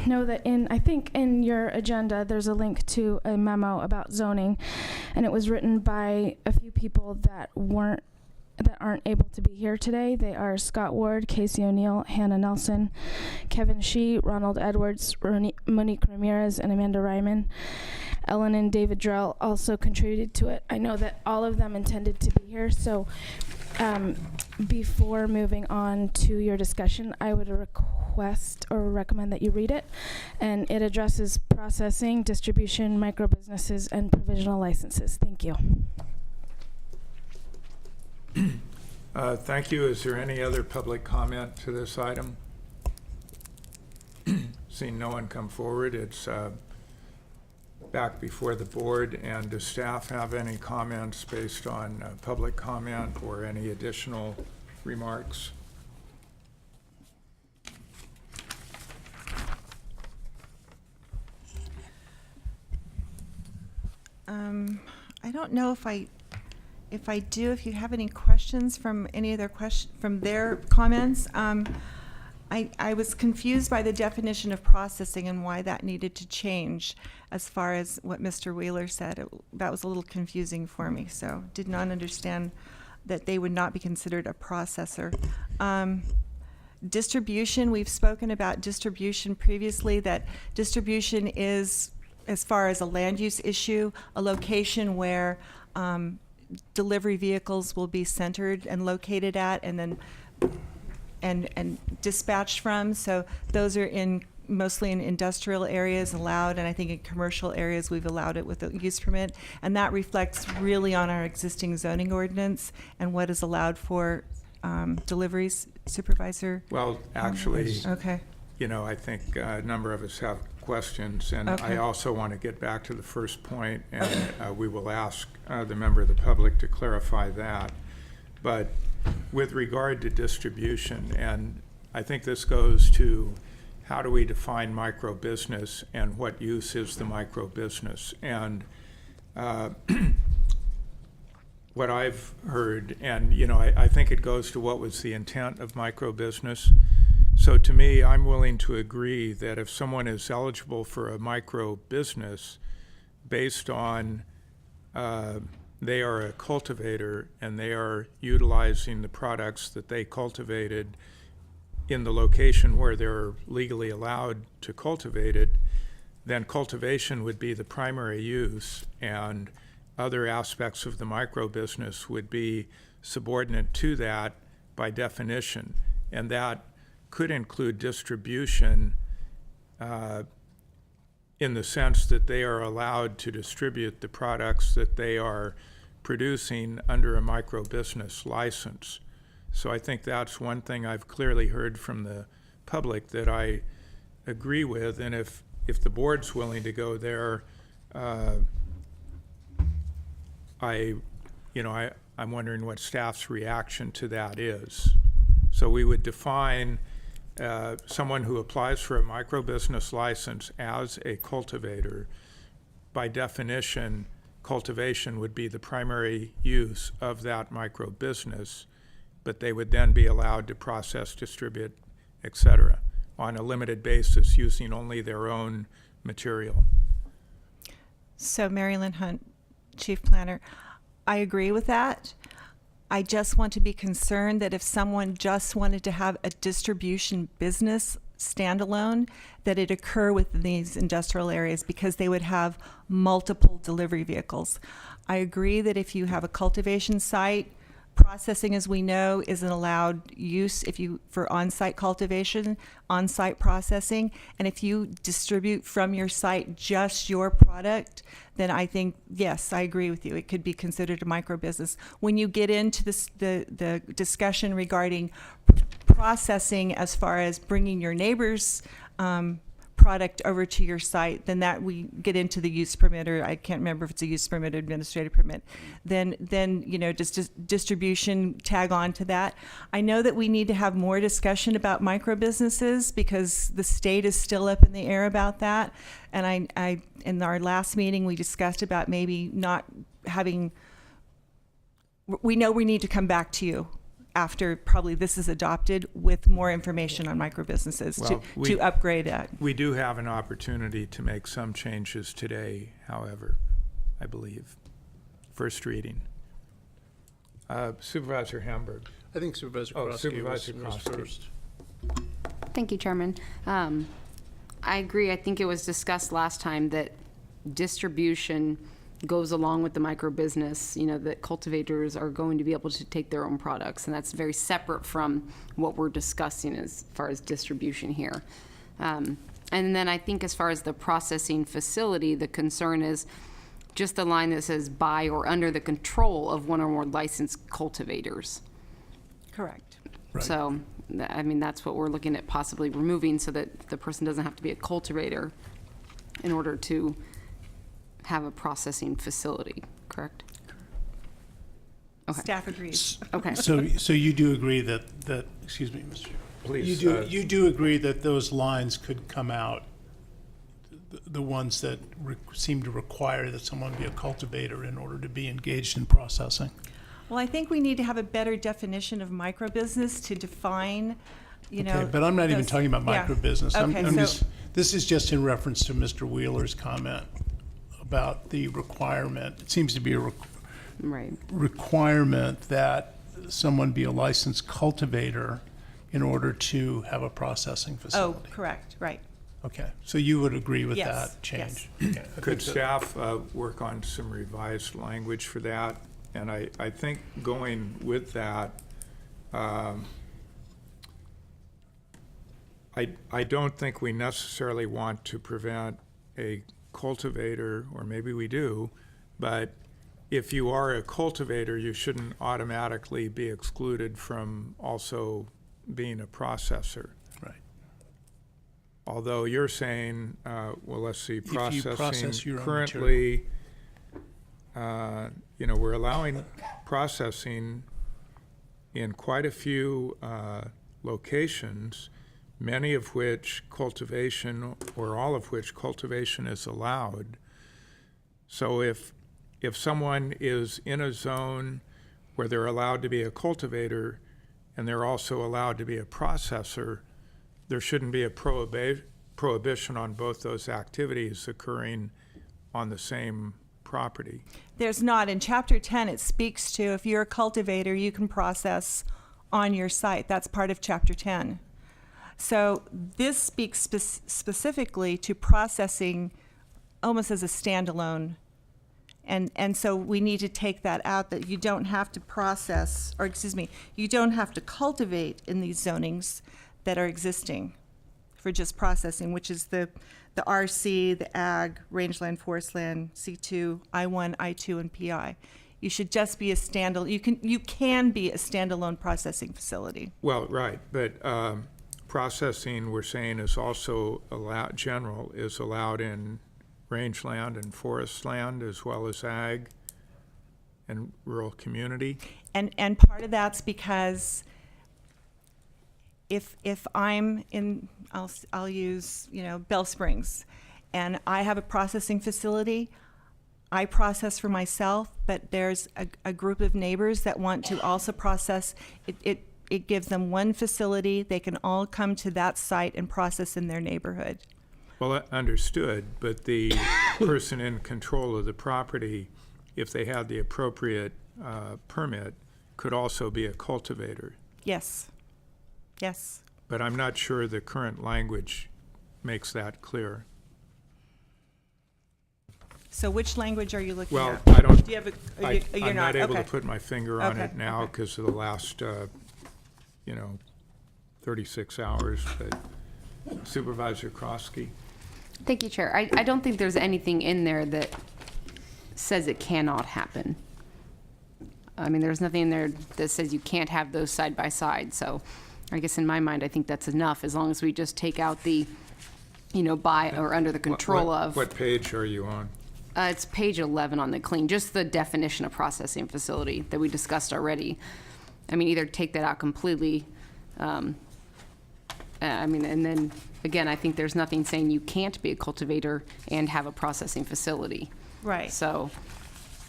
know that I think in your agenda there's a link to a memo about zoning, and it was written by a few people that aren't able to be here today. They are Scott Ward, Casey O'Neill, Hannah Nelson, Kevin Shee, Ronald Edwards, Monique Ramirez, and Amanda Ryman. Ellen and David Drell also contributed to it. I know that all of them intended to be here, so before moving on to your discussion, I would request or recommend that you read it. And it addresses processing, distribution, micro-businesses, and provisional licenses. Thank you. Thank you. Is there any other public comment to this item? Seeing no one come forward, it's back before the board. And does staff have any comments based on public comment or any additional remarks? I don't know if I do. If you have any questions from any of their comments, I was confused by the definition of processing and why that needed to change. As far as what Mr. Wheeler said, that was a little confusing for me. So did not understand that they would not be considered a processor. Distribution, we've spoken about distribution previously, that distribution is, as far as a land use issue, a location where delivery vehicles will be centered and located at and then and dispatched from. So those are mostly in industrial areas allowed, and I think in commercial areas we've allowed it with a use permit, and that reflects really on our existing zoning ordinance and what is allowed for deliveries. Supervisor? Well, actually, okay. You know, I think a number of us have questions, and Okay. I also want to get back to the first point, and we will ask the member of the public to clarify that. But with regard to distribution, and I think this goes to how do we define micro business and what use is the micro business? And what I've heard, and you know, I think it goes to what was the intent of micro business. So to me, I'm willing to agree that if someone is eligible for a micro business based on they are a cultivator and they are utilizing the products that they cultivated in the location where they're legally allowed to cultivate it, then cultivation would be the primary use, and other aspects of the micro business would be subordinate to that by definition. And that could include distribution in the sense that they are allowed to distribute the products that they are producing under a micro business license. So I think that's one thing I've clearly heard from the public that I agree with, and if the board's willing to go there, I'm wondering what staff's reaction to that is. So we would define someone who applies for a micro business license as a cultivator. By definition, cultivation would be the primary use of that micro business, but they would then be allowed to process, distribute, et cetera, on a limited basis using only their own material. So Mary Lynn Hunt, Chief Planner, I agree with that. I just want to be concerned that if someone just wanted to have a distribution business standalone, that it occur within these industrial areas because they would have multiple delivery vehicles. I agree that if you have a cultivation site, processing, as we know, is an allowed use for on-site cultivation, on-site processing. And if you distribute from your site just your product, then I think, yes, I agree with you. It could be considered a micro business. When you get into the discussion regarding processing as far as bringing your neighbor's product over to your site, then that we get into the use permit, or I can't remember if it's a use permit or administrative permit, then just distribution tag on to that. I know that we need to have more discussion about micro businesses because the state is still up in the air about that. And I in our last meeting we discussed about maybe not having, we know we need to come back to you after probably this is adopted with more information on micro businesses to upgrade it. We do have an opportunity to make some changes today, however, I believe. First reading. Supervisor Hamburg. I think Supervisor Supervisor was Kroski. first. Thank you, Chairman. I agree. I think it was discussed last time that distribution goes along with the micro business, that cultivators are going to be able to take their own products, and that's very separate from what we're discussing as far as distribution here. And then I think as far as the processing facility, the concern is just the line that says by or under the control of one or more licensed cultivators. Correct. Right. So, I mean, that's what we're looking at possibly removing so that the person doesn't have to be a cultivator in order to have a processing facility, correct? Okay. Staff agrees. Okay. So you do agree that excuse me, Mr. Please. You do agree that those lines could come out, the ones that seem to require that someone be a cultivator in order to be engaged in processing? Well, I think we need to have a better definition of micro business to define, Okay, but I'm not even talking about micro business. Okay, This is just in reference to Mr. Wheeler's comment about the requirement. It seems to be a requirement that someone be a licensed cultivator in order to have a processing facility. Oh, correct, right. Okay, so you would agree with Yes, that change? yes. Okay. Could staff work on some revised language for that? And I think going with that, I don't think we necessarily want to prevent a cultivator, or maybe we do, but if you are a cultivator, you shouldn't automatically be excluded from also being a processor. Right. Although you're saying, well, let's see, you process processing your own currently, we're allowing processing in quite a few locations, many of which cultivation, or all of which cultivation is allowed. So if someone is in a zone where they're allowed to be a cultivator and they're also allowed to be a processor, there shouldn't be a prohibition on both those activities occurring on the same property. There's not. In Chapter 10, it speaks to if you're a cultivator, you can process on your site. That's part of Chapter 10. So this speaks specifically to processing almost as a standalone. And so we need to take that out, that you don't have to process, or excuse me, you don't have to cultivate in these zonings that are existing for just processing, which is the RC, the Ag, Rangeland, Forest Land, C2, I1, I2, and PI. You should just be a standalone. You can be a standalone processing facility. Well, right, but processing, we're saying, is also allowed, is allowed in rangeland and forest land, as well as ag and rural community. And part of that's because if I'm in, I'll use, Bell Springs, and I have a processing facility, I process for myself, but there's a group of neighbors that want to also process. It gives them one facility. They can all come to that site and process in their neighborhood. Well, understood, but the person in control of the property, if they had the appropriate permit, could also be a cultivator. Yes. Yes. But I'm not sure the current language makes that clear. So which language are you looking Well, at? I don't, Do you have a, I, you're I'm not able to okay. put my finger on Okay, it now okay. because of the last, 36 hours, but Supervisor Krosky? Thank you, Chair. I don't think there's anything in there that says it cannot happen. I mean, there's nothing in there that says you can't have those side by side. So I guess in my mind, I think that's enough as long as we just take out the, by or under the control of. What page are you on? It's page 11 on the clean, just the definition of processing facility that we discussed already. I mean, either take that out completely. And then again, I think there's nothing saying you can't be a cultivator and have a processing facility. Right. So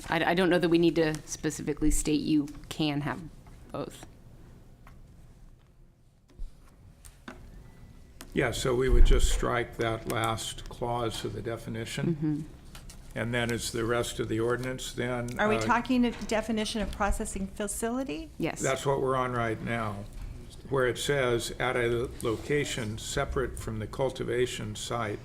I don't know that we need to specifically state you can have both. Yeah, so we would just strike that last clause of the definition. And then is the rest of the ordinance then? Are we talking a definition of processing facility? Yes. That's what we're on right now, where it says at a location separate from the cultivation site.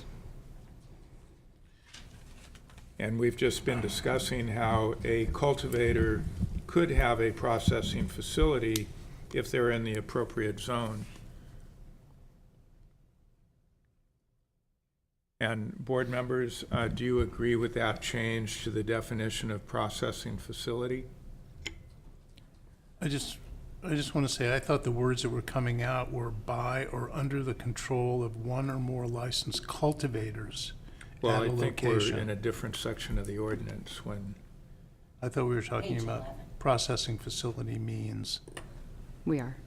And we've just been discussing how a cultivator could have a processing facility if they're in the appropriate zone. And board members, do you agree with that change to the definition of processing facility? I just want to say, I thought the words that were coming out were by or under the control of one or more licensed cultivators Well, at I a think location. we're in a different section of the ordinance when, I thought we were talking about processing facility means. We are.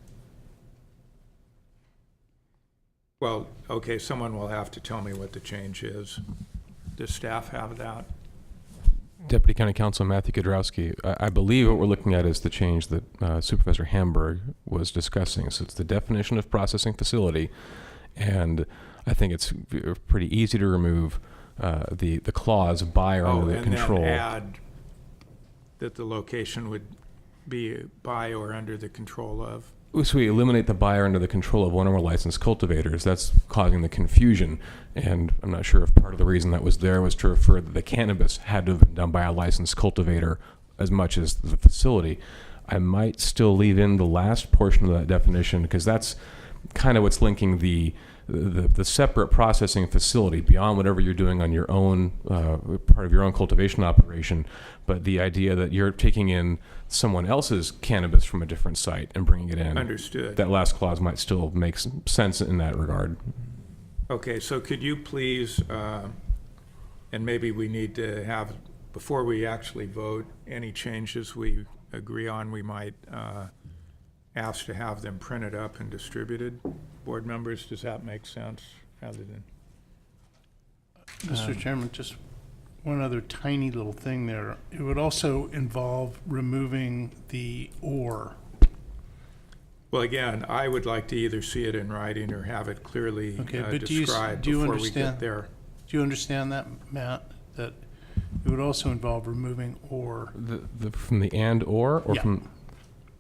well, okay, someone will have to tell me what the change is. Does staff have that? Deputy County Counsel Matthew Kudrowski, I believe what we're looking at is the change that Supervisor Hamburg was discussing. So it's the definition of processing facility, and I think it's pretty easy to remove the clause by or under the control. And then add that the location would be by or under the control of. So we eliminate the by or under the control of one or more licensed cultivators. That's causing the confusion. And I'm not sure if part of the reason that was there was to refer that the cannabis had to have been done by a licensed cultivator as much as the facility. I might still leave in the last portion of that definition because that's kind of what's linking the separate processing facility beyond whatever you're doing on your own, part of your own cultivation operation. But the idea that you're taking in someone else's cannabis from a different site and bringing it in. Understood. That last clause might still make some sense in that regard. Okay, so could you please, and maybe we need to have, before we actually vote, any changes we agree on, we might ask to have them printed up and distributed. Board members, does that make sense rather than? Mr. Chairman, just one other tiny little thing there. It would also involve removing the or. Well, again, I would like to either see it in writing or have it clearly described before we get there. Do you understand that, Matt? That it would also involve removing or. From the and or Yeah. from?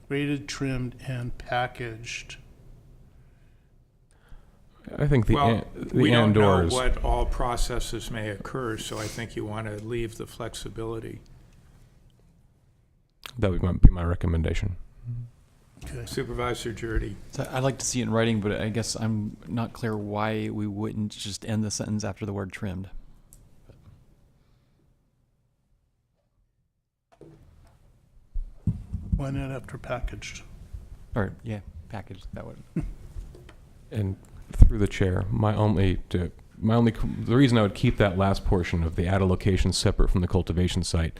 Graded, trimmed, and packaged. I think the Well, we don't and know ors. what all processes may occur, so I think you want to leave the flexibility. That would be my recommendation. Okay. Supervisor Jurdy. So I'd like to see it in writing, but I guess I'm not clear why we wouldn't just end the sentence after the word trimmed. Why not after packaged? Or, yeah, packaged, that would. And through the chair, the reason I would keep that last portion of the at a location separate from the cultivation site,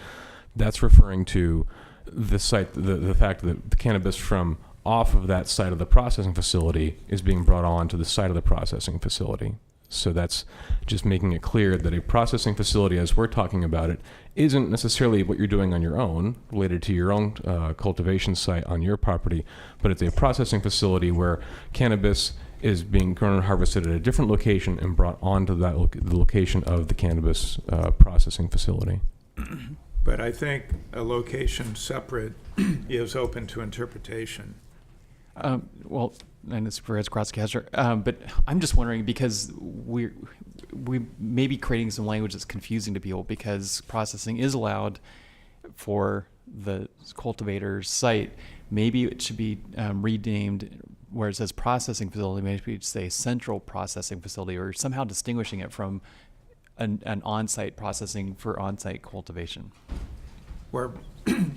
that's referring to the site, the fact that the cannabis from off of that side of the processing facility is being brought on to the side of the processing facility. So that's just making it clear that a processing facility, as we're talking about it, isn't necessarily what you're doing on your own, related to your own cultivation site on your property, but it's a processing facility where cannabis is being grown and harvested at a different location and brought onto that the location of the cannabis processing facility. But I think a location separate is open to interpretation. Well, and it's for Supervisor Krotzke, but I'm just wondering because we may be creating some language that's confusing to people, because processing is allowed for the cultivator's site. Maybe it should be renamed, where it says processing facility, maybe it should say central processing facility, or somehow distinguishing it from an on-site processing for on-site cultivation. Or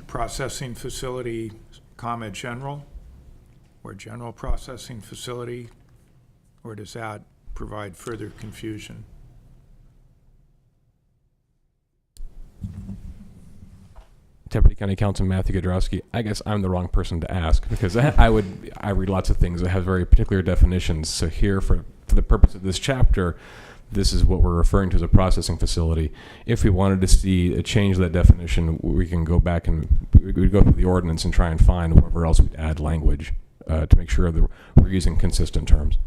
processing facility, comma, general, or general processing facility, or does that provide further confusion? Deputy County Councilman Matthew Godrowski, I guess I'm the wrong person to ask, because I read lots of things that have very particular definitions. So here, for the purpose of this chapter, this is what we're referring to as a processing facility. If we wanted to see a change to that definition, we can go back and we'd go through the ordinance and try and find wherever else we'd add language to make sure that we're using consistent terms.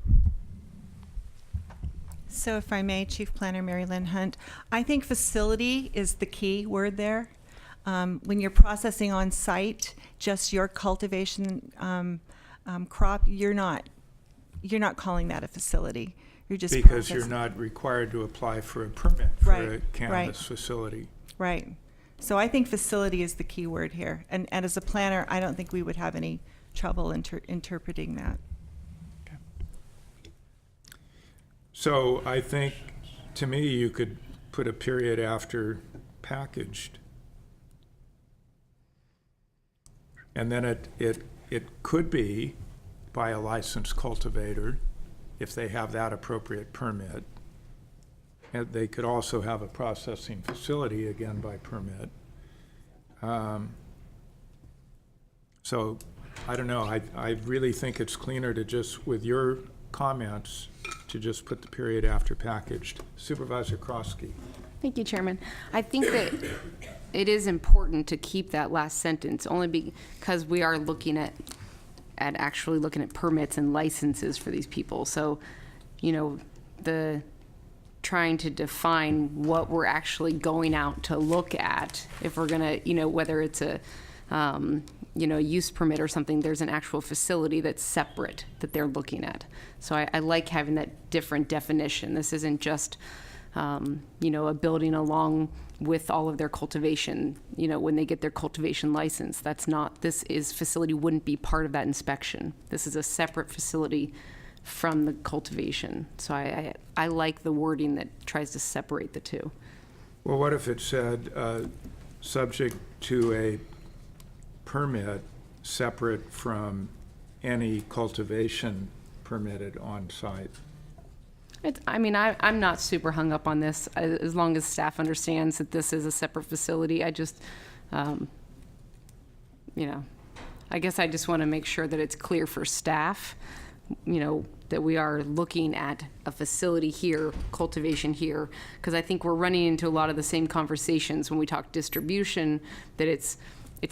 So if I may, Chief Planner Mary Lynn Hunt, I think facility is the key word there. When you're processing on site, just your cultivation crop, you're not calling that a facility. You're just because you're not required to apply for a permit for a cannabis facility. Right. So I think facility is the key word here. And as a planner, I don't think we would have any trouble interpreting that. Okay. So I think, to me, you could put a period after packaged. And then it could be by a licensed cultivator, if they have that appropriate permit. And they could also have a processing facility, again, by permit. So I don't know, I really think it's cleaner to just, with your comments, to just put the period after packaged. Supervisor Krosky. Thank you, Chairman. I think that it is important to keep that last sentence, only because we are looking at actually looking at permits and licenses for these people. So, the trying to define what we're actually going out to look at, if we're gonna, whether it's a, use permit or something, there's an actual facility that's separate that they're looking at. So I like having that different definition. This isn't just, a building along with all of their cultivation, when they get their cultivation license. Facility wouldn't be part of that inspection. This is a separate facility from the cultivation. So I like the wording that tries to separate the two. Well, what if it said, subject to a permit separate from any cultivation permitted on site? I'm not super hung up on this, as long as staff understands that this is a separate facility. I just, I guess I just want to make sure that it's clear for staff, that we are looking at a facility here, cultivation here, because I think we're running into a lot of the same conversations when we talk distribution, that it's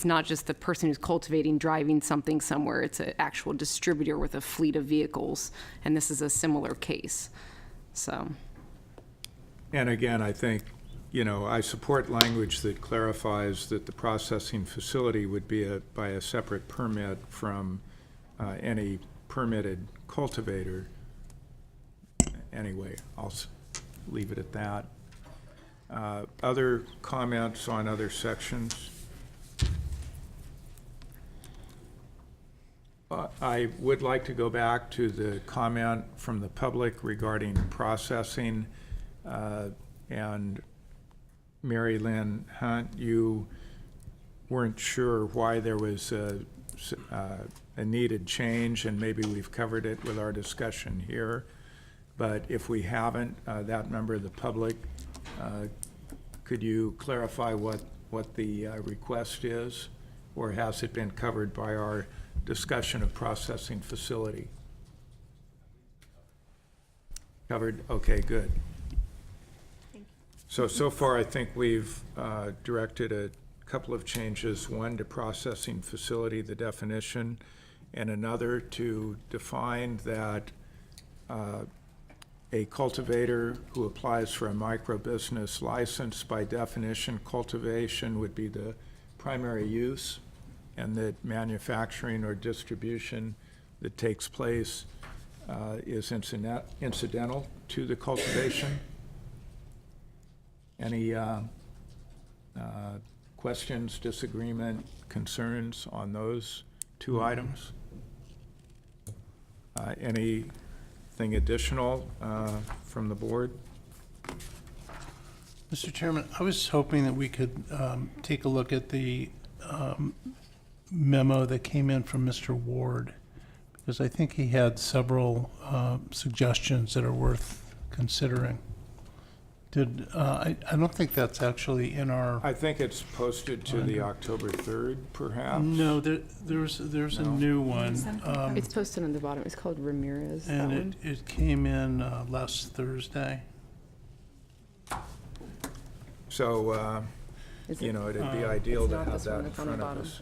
not just the person who's cultivating driving something somewhere, it's an actual distributor with a fleet of vehicles, and this is a similar case. So. And again, I think, I support language that clarifies that the processing facility would be by a separate permit from any permitted cultivator. Anyway, I'll leave it at that. Other comments on other sections? I would like to go back to the comment from the public regarding processing. And Mary Lynn Hunt, you weren't sure why there was a needed change, and maybe we've covered it with our discussion here. But if we haven't, that member of the public, could you clarify what the request is, or has it been covered by our discussion of processing facility? Covered? Okay, good. So far I think we've directed a couple of changes, one to processing facility, the definition, and another to define that a cultivator who applies for a micro-business license, by definition, cultivation would be the primary use, and that manufacturing or distribution that takes place is incidental to the cultivation. Any questions, disagreement, concerns on those two items? Anything additional from the board? Mr. Chairman, I was hoping that we could take a look at the memo that came in from Mr. Ward, because I think he had several suggestions that are worth considering. I don't think that's actually in our. I think it's posted to the October 3rd, perhaps. No, there's a new one. It's posted on the bottom. It's called Ramirez. And it came in last Thursday. So, it'd be ideal to have that in front of us.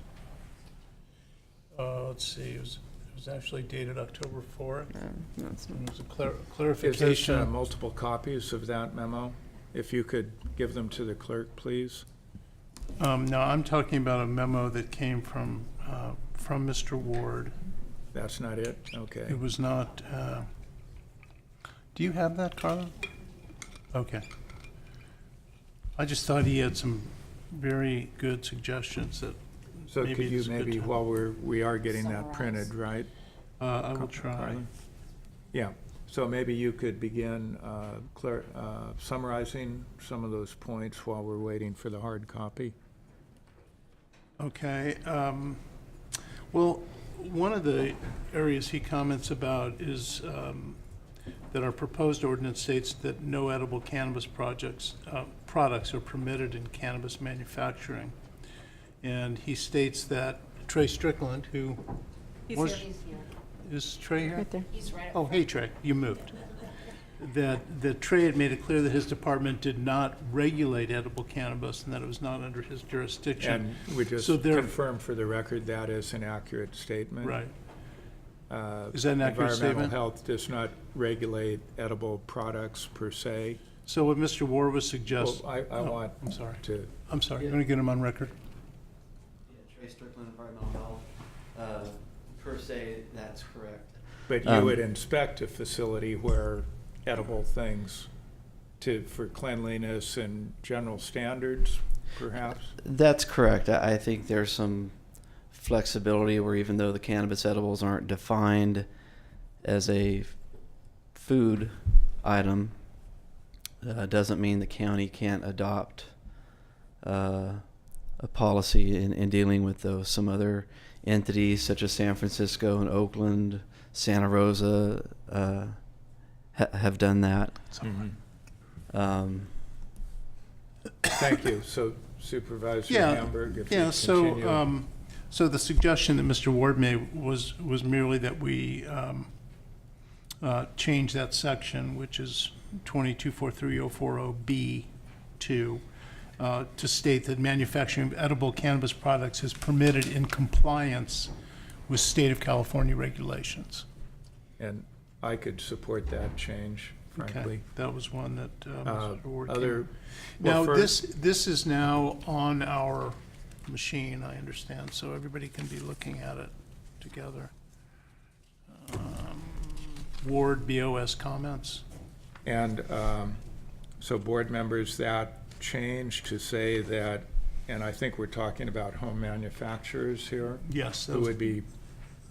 Let's see, it was actually dated October 4th. No, it's not. It was a Is clarification. this multiple copies of that memo? If you could give them to the clerk, please. No, I'm talking about a memo that came from Mr. Ward. That's not it? Okay. It was not, do you have that, Carla? Okay. I just thought he had some very good suggestions that So maybe could you it's a good maybe, time. while we are getting that printed, right? I will try. Carla? Yeah, so maybe you could begin summarizing some of those points while we're waiting for the hard copy. Okay. Well, one of the areas he comments about is that our proposed ordinance states that no edible cannabis products are permitted in cannabis manufacturing. And he states that Trey Strickland, who was... Is Trey here? Right there. He's right. Oh, hey, Trey, you moved. That Trey had made it clear that his department did not regulate edible cannabis and that it was not under his jurisdiction. And we just So there- confirm for the record that is an accurate statement. Right. Is that an accurate Environmental statement? health does not regulate edible products per se. So what Mr. Ward was suggesting... Well, I want I'm sorry. to... I'm sorry. I'm going to get him on record. Yeah, Trey Strickland, Environmental Health. Per se, that's correct. But you would inspect a facility where edible things for cleanliness and general standards, perhaps? That's correct. I think there's some flexibility where even though the cannabis edibles aren't defined as a food item, doesn't mean the county can't adopt a policy in dealing with those. Some other entities such as San Francisco and Oakland, Santa Rosa have done that. Thank you. So Supervisor Hamburg, if you continue. So the suggestion that Mr. Ward made was merely that we change that section, which is 2243040B2, to state that manufacturing of edible cannabis products is permitted in compliance with state of California regulations. And I could support that change, frankly. Okay, that was one that Mr. Ward Other, Now, well, this is now on our machine, I understand, so everybody can be looking at it together. Ward BOS comments? And so board members, that change to say that, and I think we're talking about home manufacturers here. Yes. Who would be,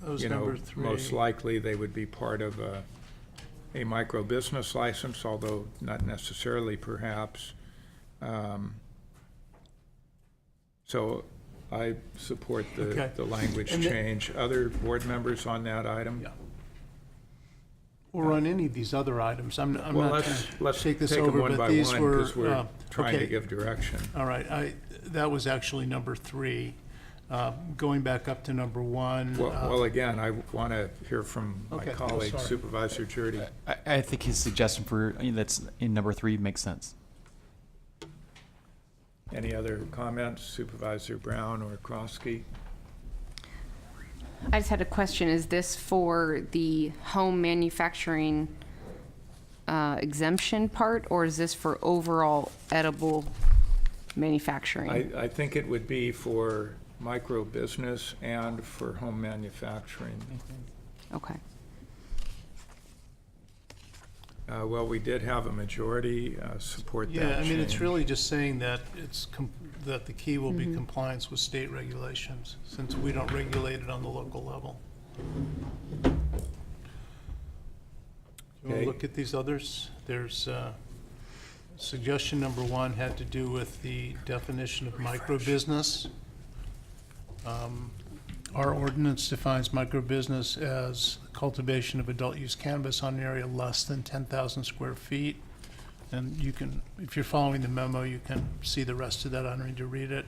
number 3. most likely they would be part of a micro business license, although not necessarily perhaps. So I support the language And change. Other board members on that item? Yeah. Or on any of these other items. I'm Well, not let's going to take this them over, one but by these one, were... because we're trying to okay. give direction. All right, that was actually number 3. Going back up to number 1. Well, again, I want to hear from my Okay. colleague, Sorry. Supervisor Jurdy. I think his suggestion for that's in number 3 makes sense. Any other comments, Supervisor Brown or Krosky? I just had a question. Is this for the home manufacturing exemption part, or is this for overall edible manufacturing? I think it would be for micro business and for home manufacturing. Okay. Well, we did have a majority support that Yeah, I mean, it's change. really just saying that that the key will be compliance with state regulations, since we don't regulate it on the local level. You want Okay. to look at these others? There's suggestion number 1 had to do with the definition of microbusiness. Our ordinance defines microbusiness as cultivation of adult-use cannabis on an area less than 10,000 square feet. And you can, if you're following the memo, you can see the rest of that. I don't need to read it.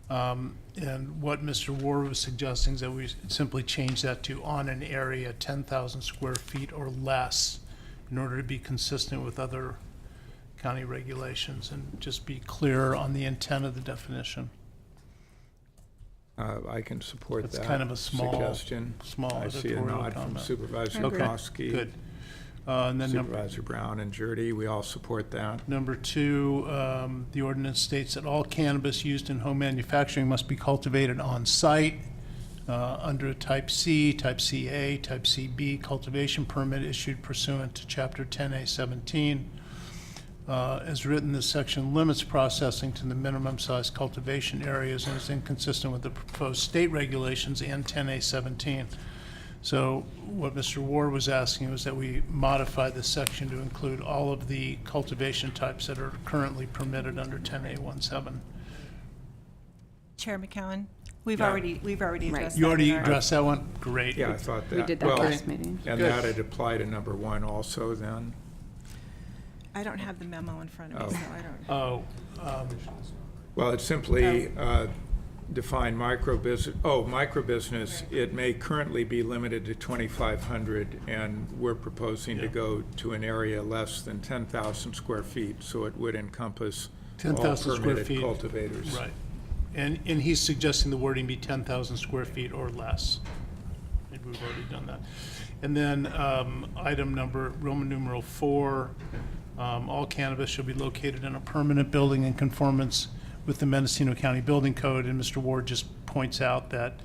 And what Mr. Ward was suggesting is that we simply change that to on an area 10,000 square feet or less in order to be consistent with other county regulations and just be clear on the intent of the definition. I can support It's that kind of a small I see a editorial nod from comment. Supervisor Okay, Koski. good. And then Supervisor Brown and Jurdy, we all support that. Number 2, the ordinance states that all cannabis used in home manufacturing must be cultivated on site under Type C, Type CA, Type CB cultivation permit issued pursuant to Chapter 10A17. As written, this section limits processing to the minimum size cultivation areas and is inconsistent with the proposed state regulations and 10A17. So what Mr. Ward was asking was that we modify this section to include all of the cultivation types that are currently permitted under 10A17. Chair McCowan, we've Yeah. already addressed You that already in our- addressed that one? Great. Yeah, I thought that. We did that Well, last meeting. And Good. that'd apply to number 1 also then? I don't have the memo in front of me, so I don't. Oh, Well, it's simply define microbusiness. It may currently be limited to 2,500, and we're proposing to go to an area less than 10,000 square feet, so it would encompass all 10,000 square permitted feet. cultivators. Right. And he's suggesting the wording be 10,000 square feet or less. Maybe we've already done that. And then item number, Roman numeral 4, all cannabis shall be located in a permanent building in conformance with the Mendocino County Building Code. And Mr. Ward just points out that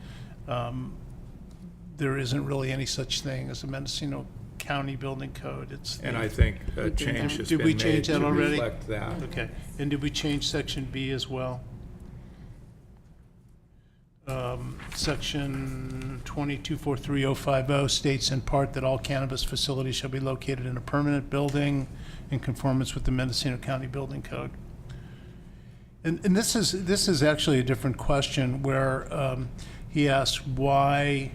there isn't really any such thing as a Mendocino County Building Code. And I think a change has Did been we made change that to already? reflect that. Okay. And did we change section B as well? Section 2243050 states in part that all cannabis facilities shall be located in a permanent building in conformance with the Mendocino County Building Code. And this is actually a different question where he asks why,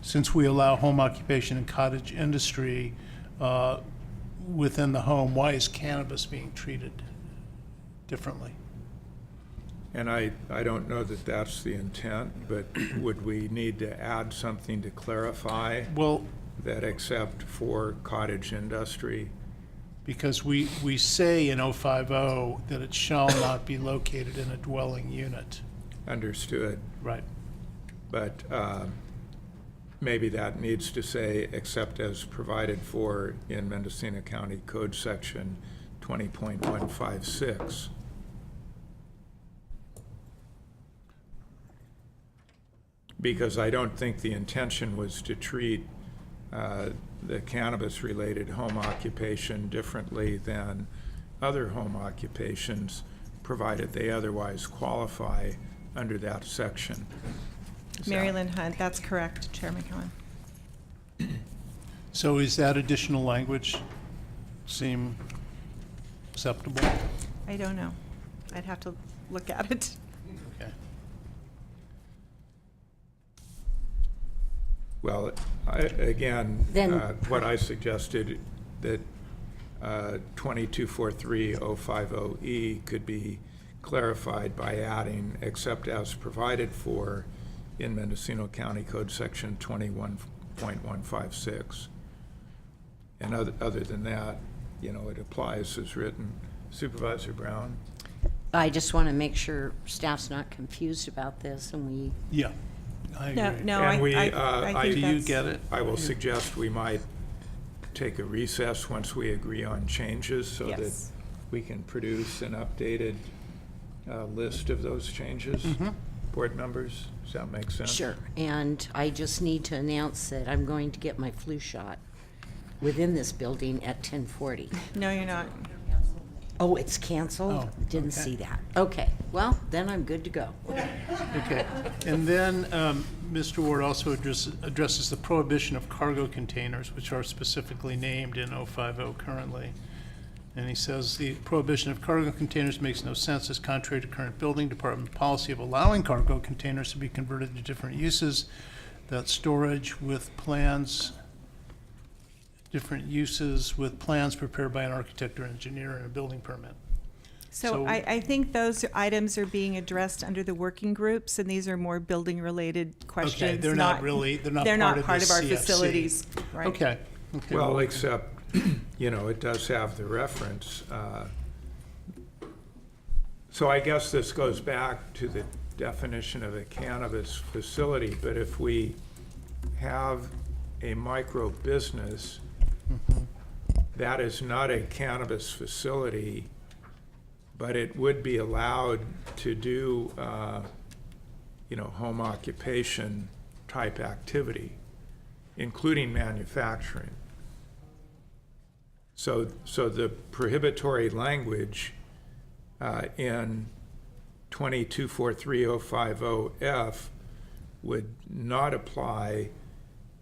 since we allow home occupation and cottage industry within the home, why is cannabis being treated differently? And I don't know that that's the intent, but would we need to add something to clarify? Well, that except for cottage industry? Because we say in 050 that it shall not be located in a dwelling unit. Understood. Right. But maybe that needs to say except as provided for in Mendocino County Code Section 20.156. Because I don't think the intention was to treat the cannabis-related home occupation differently than other home occupations, provided they otherwise qualify under that section. Mary Lynn Hunt, that's correct, Chair McCowan. So is that additional language seem acceptable? I don't know. I'd have to look at it. Okay. Well, again, Then- what I suggested, that 2243050E could be clarified by adding except as provided for in Mendocino County Code Section 21.156. And other than that, you know, it applies as written. Supervisor Brown? I just want to make sure staff's not confused about this, and we. Yeah, I agree. No, And we, I think Do you that's- get it? I will suggest we might take a recess once we agree on changes so that Yes. we can produce an updated list of those changes. Board members, does that make sense? Sure. And I just need to announce that I'm going to get my flu shot within this building at 10:40. No, you're not. Oh, it's canceled? Oh, Didn't okay. see that. Okay, well, then I'm good to go. Okay. And then Mr. Ward also addresses the prohibition of cargo containers, which are specifically named in 050 currently. And he says the prohibition of cargo containers makes no sense as contrary to current building department policy of allowing cargo containers to be converted to different uses. That storage with plans, different uses with plans prepared by an architect or engineer and a building permit. So I think those items are being addressed under the working groups, and these are more building-related questions. Okay, they're not part of our CFC. facilities. Right. Okay. Well, except, it does have the reference. So I guess this goes back to the definition of a cannabis facility, but if we have a micro business, that is not a cannabis facility, but it would be allowed to do, home occupation type activity, including manufacturing. So the prohibitory language in 2243050F would not apply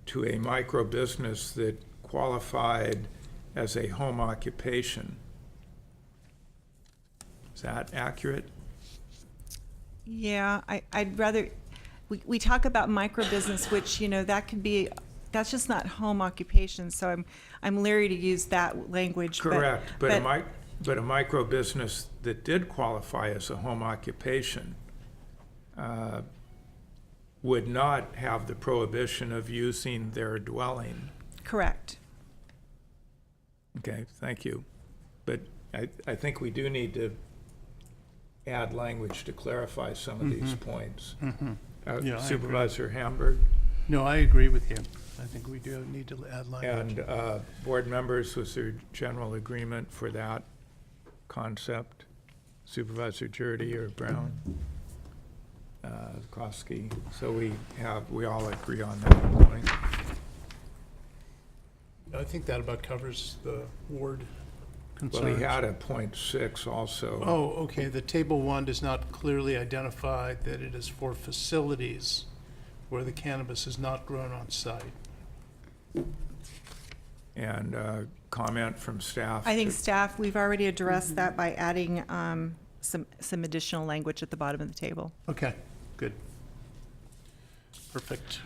to a micro business that qualified as a home occupation. Is that accurate? Yeah, I'd rather, we talk about micro business, which, that could be, that's just not home occupation, so I'm leery to use that language. Correct, but a micro business that did qualify as a home occupation would not have the prohibition of using their dwelling. Correct. Okay, thank you. But I think we do need to add language to clarify some of these points. Yeah, Supervisor Hamburg? No, I agree with you. I think we do need to add language. And board members, was there general agreement for that concept? Supervisor Jurdy or Brown? Kosky? So we all agree on that point. I think that about covers the ward concerns. Well, he had a .6 also. Oh, okay. The table 1 does not clearly identify that it is for facilities where the cannabis is not grown on site. And comment from staff? I think staff, we've already addressed that by adding some additional language at the bottom of the table. Okay, good. Perfect.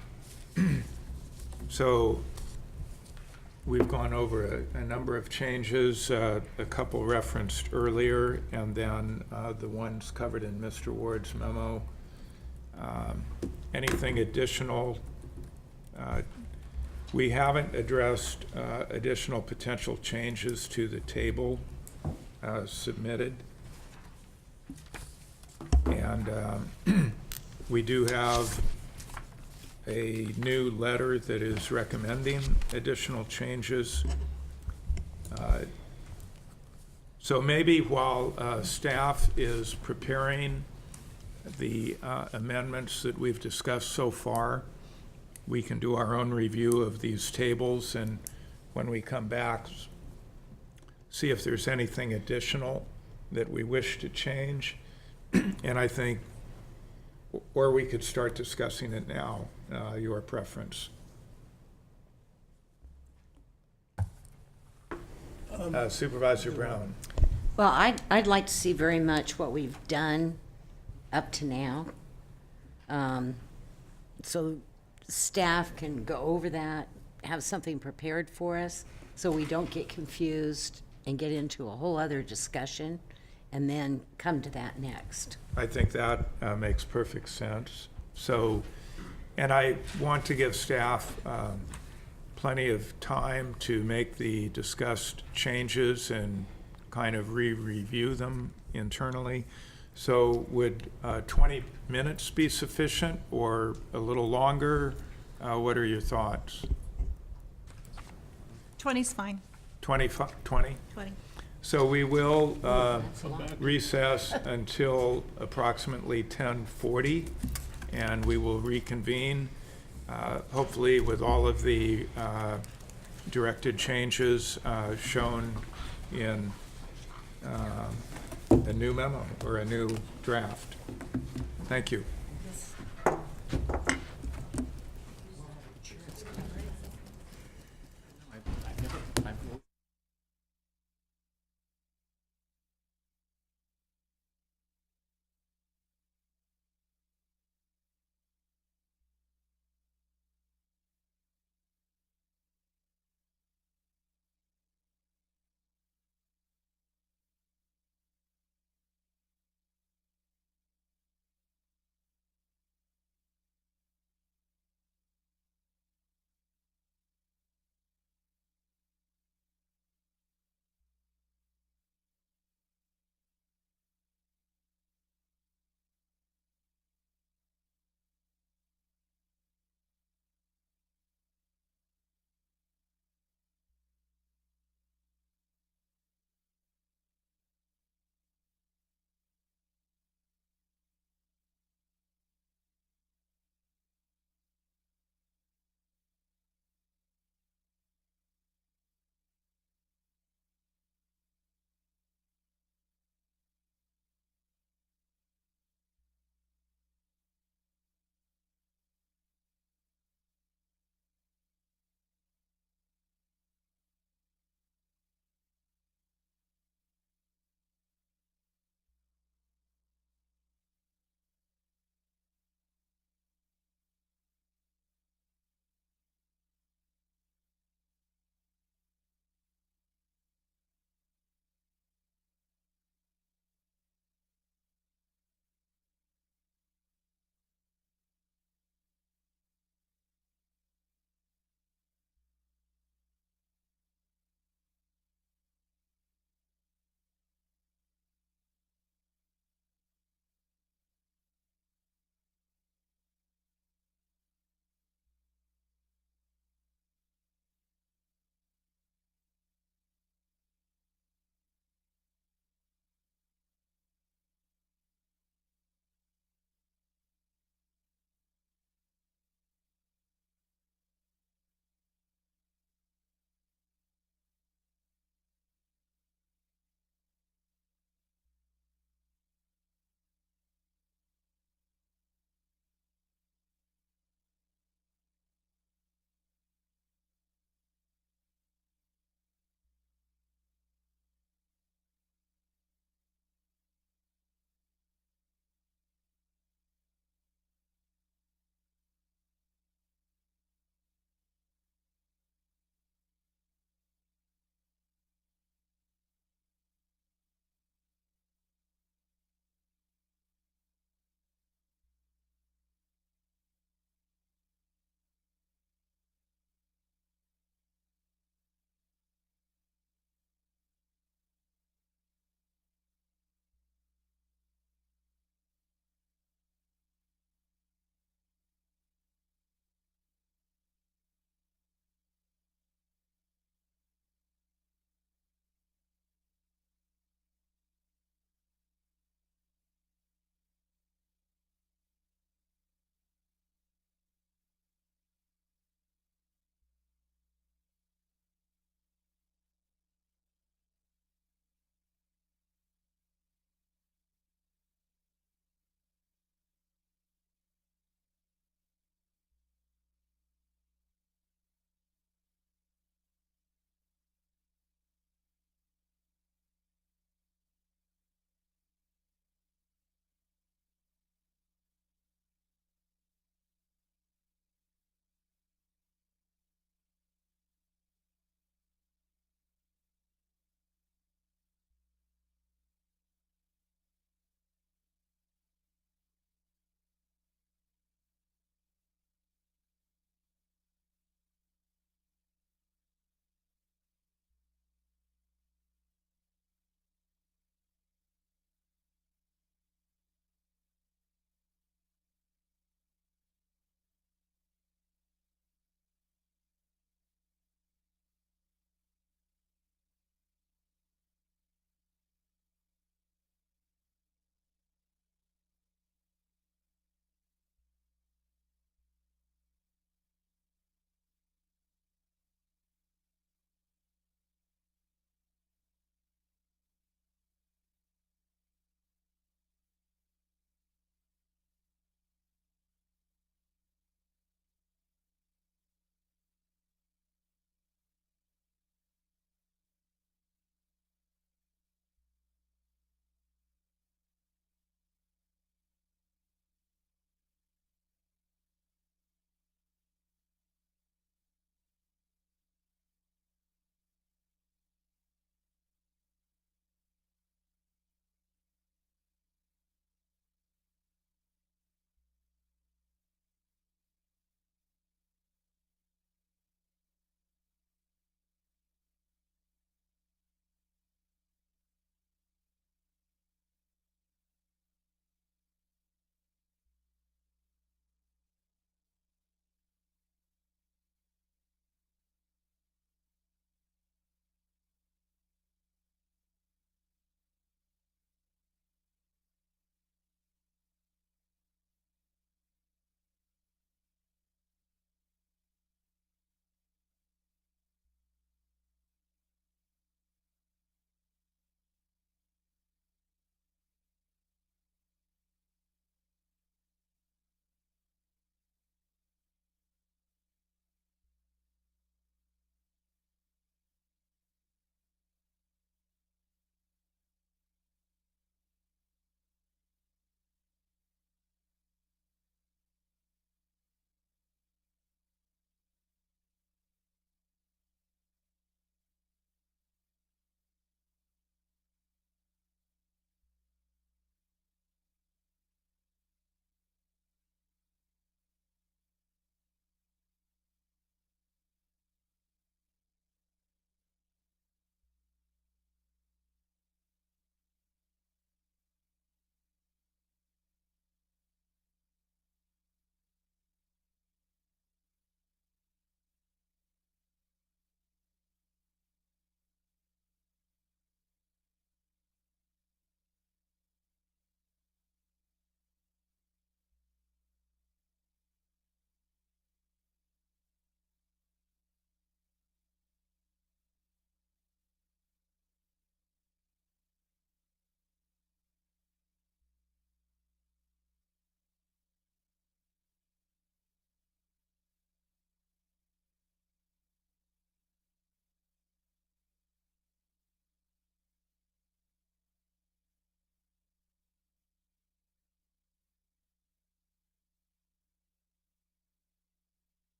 So we've gone over a number of changes, a couple referenced earlier, and then the ones covered in Mr. Ward's memo. Anything additional? We haven't addressed additional potential changes to the table submitted. And we do have a new letter that is recommending additional changes. So maybe while staff is preparing the amendments that we've discussed so far, we can do our own review of these tables, and when we come back, see if there's anything additional that we wish to change. And I think, or we could start discussing it now, your preference. Supervisor Brown. Well, I'd like to see very much what we've done up to now. So staff can go over that, have something prepared for us so we don't get confused and get into a whole other discussion and then come to that next. I think that makes perfect sense. So, and I want to give staff plenty of time to make the discussed changes and kind of review them internally. So would 20 minutes be sufficient or a little longer? What are your thoughts? 20's fine. 20? 20. So we will recess until approximately 10:40, and we will reconvene, hopefully with all of the directed changes shown in a new memo or a new draft. Thank you.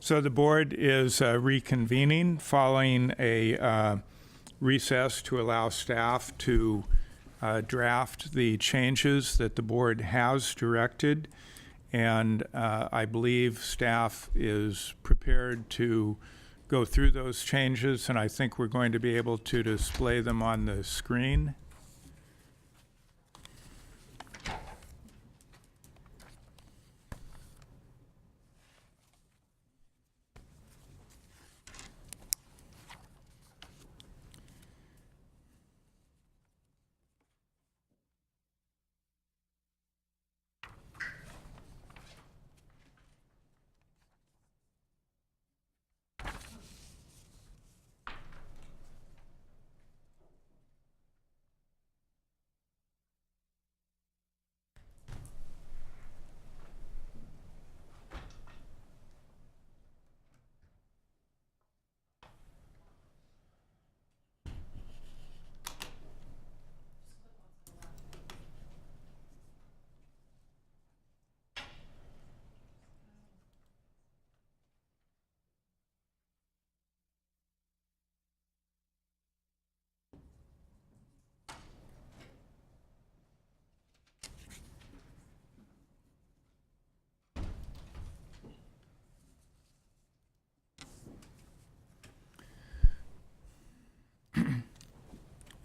So the board is reconvening following a recess to allow staff to draft the changes that the board has directed. And I believe staff is prepared to go through those changes, and I think we're going to be able to display them on the screen.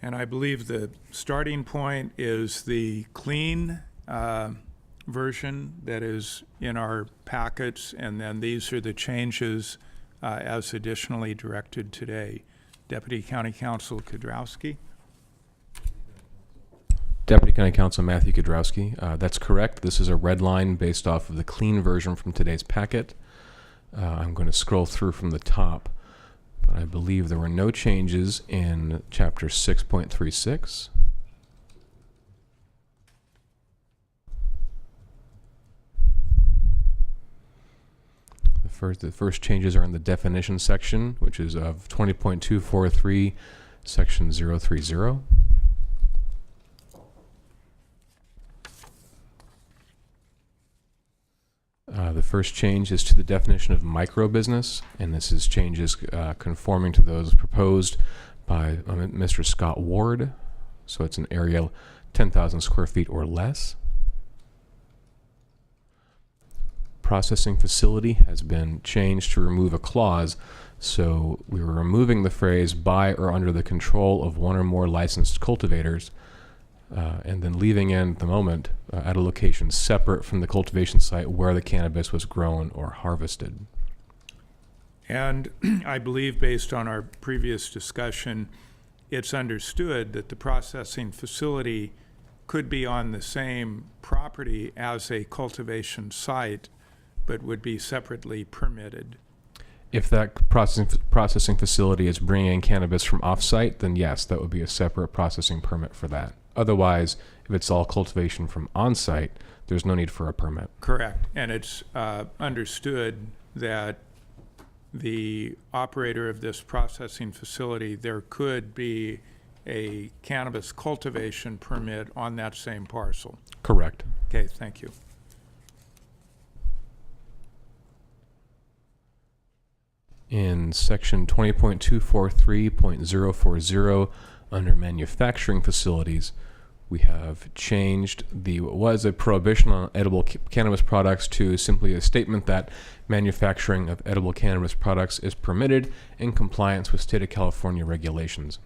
And I believe the starting point is the clean version that is in our packets, and then these are the changes as additionally directed today. Deputy County Counsel Kudrowski. Deputy County Counsel Matthew Kudrowski. That's correct. This is a red line based off of the clean version from today's packet. I'm going to scroll through from the top. I believe there were no changes in Chapter 6.36. The first changes are in the definition section, which is of 20.243, Section 030. The first change is to the definition of micro-business, and this is changes conforming to those proposed by Mr. Scott Ward. So it's an area 10,000 square feet or less. Processing facility has been changed to remove a clause, so we were removing the phrase by or under the control of one or more licensed cultivators, and then leaving in at the moment at a location separate from the cultivation site where the cannabis was grown or harvested. And I believe based on our previous discussion, it's understood that the processing facility could be on the same property as a cultivation site, but would be separately permitted. If that processing facility is bringing cannabis from off-site, then yes, that would be a separate processing permit for that. Otherwise, if it's all cultivation from on-site, there's no need for a permit. Correct. And it's understood that the operator of this processing facility, there could be a cannabis cultivation permit on that same parcel. Correct. Okay, thank you. In section 20.243.040, under manufacturing facilities, we have changed what was a prohibition on edible cannabis products to simply a statement that manufacturing of edible cannabis products is permitted in compliance with state of California regulations.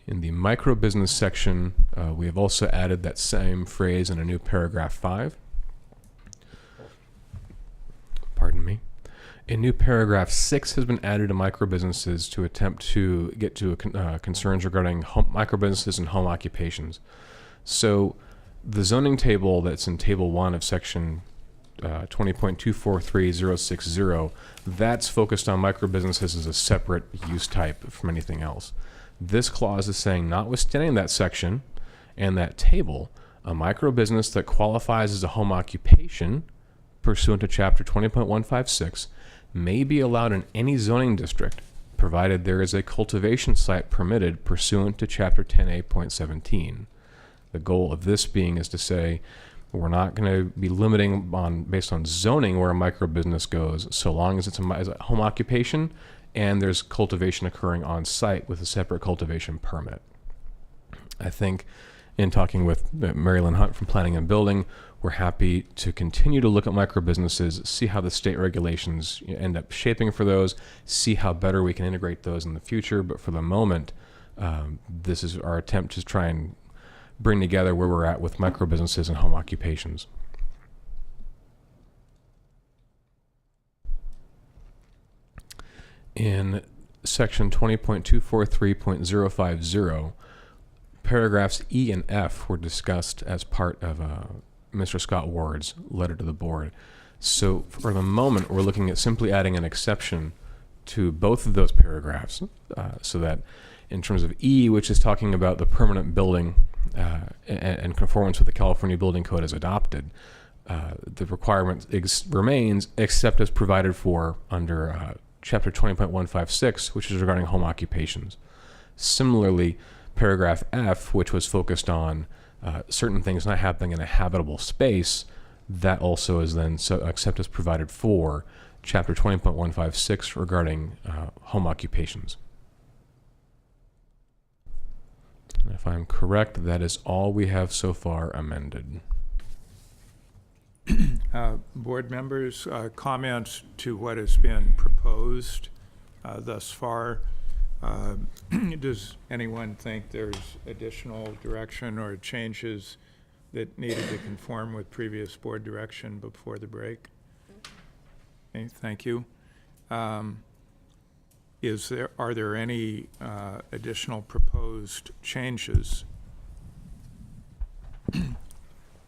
In the micro-business section, we have also added that same phrase in a new paragraph 5. Pardon me. A new paragraph 6 has been added to micro-businesses to attempt to get to concerns regarding micro-businesses and home occupations. So the zoning table that's in Table 1 of Section 20.243060, that's focused on micro-businesses as a separate use type from anything else. This clause is saying, notwithstanding that section and that table, a micro-business that qualifies as a home occupation pursuant to Chapter 20.156 may be allowed in any zoning district, provided there is a cultivation site permitted pursuant to Chapter 10A.17. The goal of this being is to say We're not going to be limiting based on zoning where a micro business goes, so long as it's a home occupation and there's cultivation occurring on site with a separate cultivation permit. I think in talking with Mary Lynn Hunt from Planning and Building, we're happy to continue to look at micro businesses, see how the state regulations end up shaping for those, see how better we can integrate those in the future. But for the moment, this is our attempt to try and bring together where we're at with micro businesses and home occupations. In section 20.243.050, paragraphs E and F were discussed as part of Mr. Scott Ward's letter to the board. So for the moment, we're looking at simply adding an exception to both of those paragraphs, so that in terms of E, which is talking about the permanent building and conformance with the California Building Code as adopted, the requirement remains except as provided for under Chapter 20.156, which is regarding home occupations. Similarly, paragraph F, which was focused on certain things not happening in a habitable space, that also is then except as provided for Chapter 20.156 regarding home occupations. And if I'm correct, that is all we have so far amended. Board members, comments to what has been proposed thus far. Does anyone think there's additional direction or changes that needed to conform with previous board direction before the break? Okay, thank you. Are there any additional proposed changes?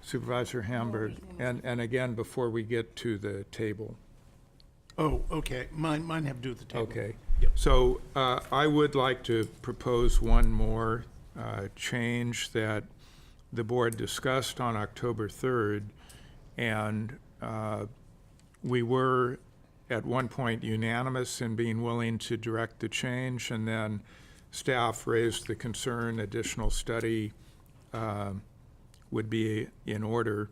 Supervisor Hamburg, and again, before we get to the table. Oh, okay. Mine have to do with the table. Okay. So I would like to propose one more change that the board discussed on October 3rd, and we were at one point unanimous in being willing to direct the change, and then staff raised the concern additional study would be in order.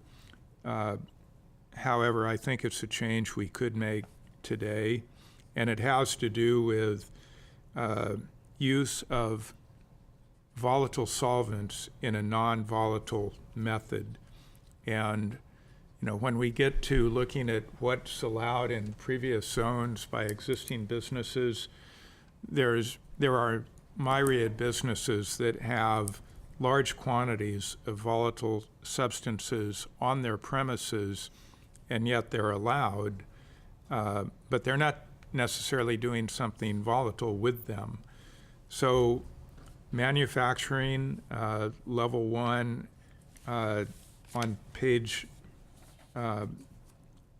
However, I think it's a change we could make today, and it has to do with use of volatile solvents in a non-volatile method. And when we get to looking at what's allowed in previous zones by existing businesses, there are myriad businesses that have large quantities of volatile substances on their premises, and yet they're allowed, but they're not necessarily doing something volatile with them. So manufacturing, level 1, on page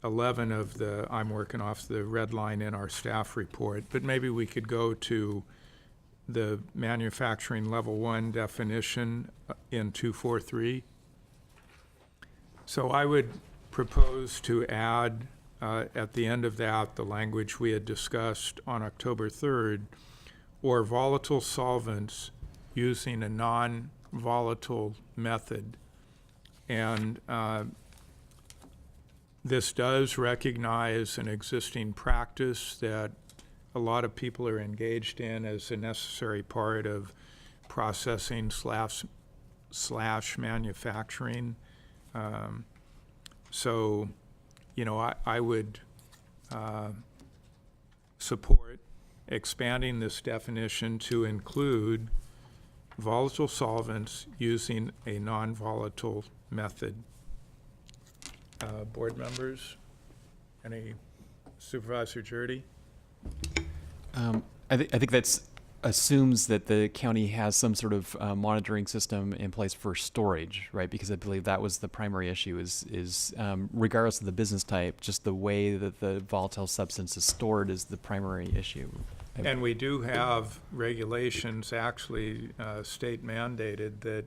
11 of I'm working off the red line in our staff report, but maybe we could go to the manufacturing level 1 definition in 243. So I would propose to add at the end of that the language we had discussed on October 3rd, or volatile solvents using a non-volatile method. And this does recognize an existing practice that a lot of people are engaged in as a necessary part of processing slash manufacturing. So, I would support expanding this definition to include volatile solvents using a non-volatile method. Board members, any? Supervisor Jurdy? I think that's assumes that the county has some sort of monitoring system in place for storage, right? Because I believe that was the primary issue is regardless of the business type, just the way that the volatile substance is stored is the primary issue. And we do have regulations, actually state mandated, that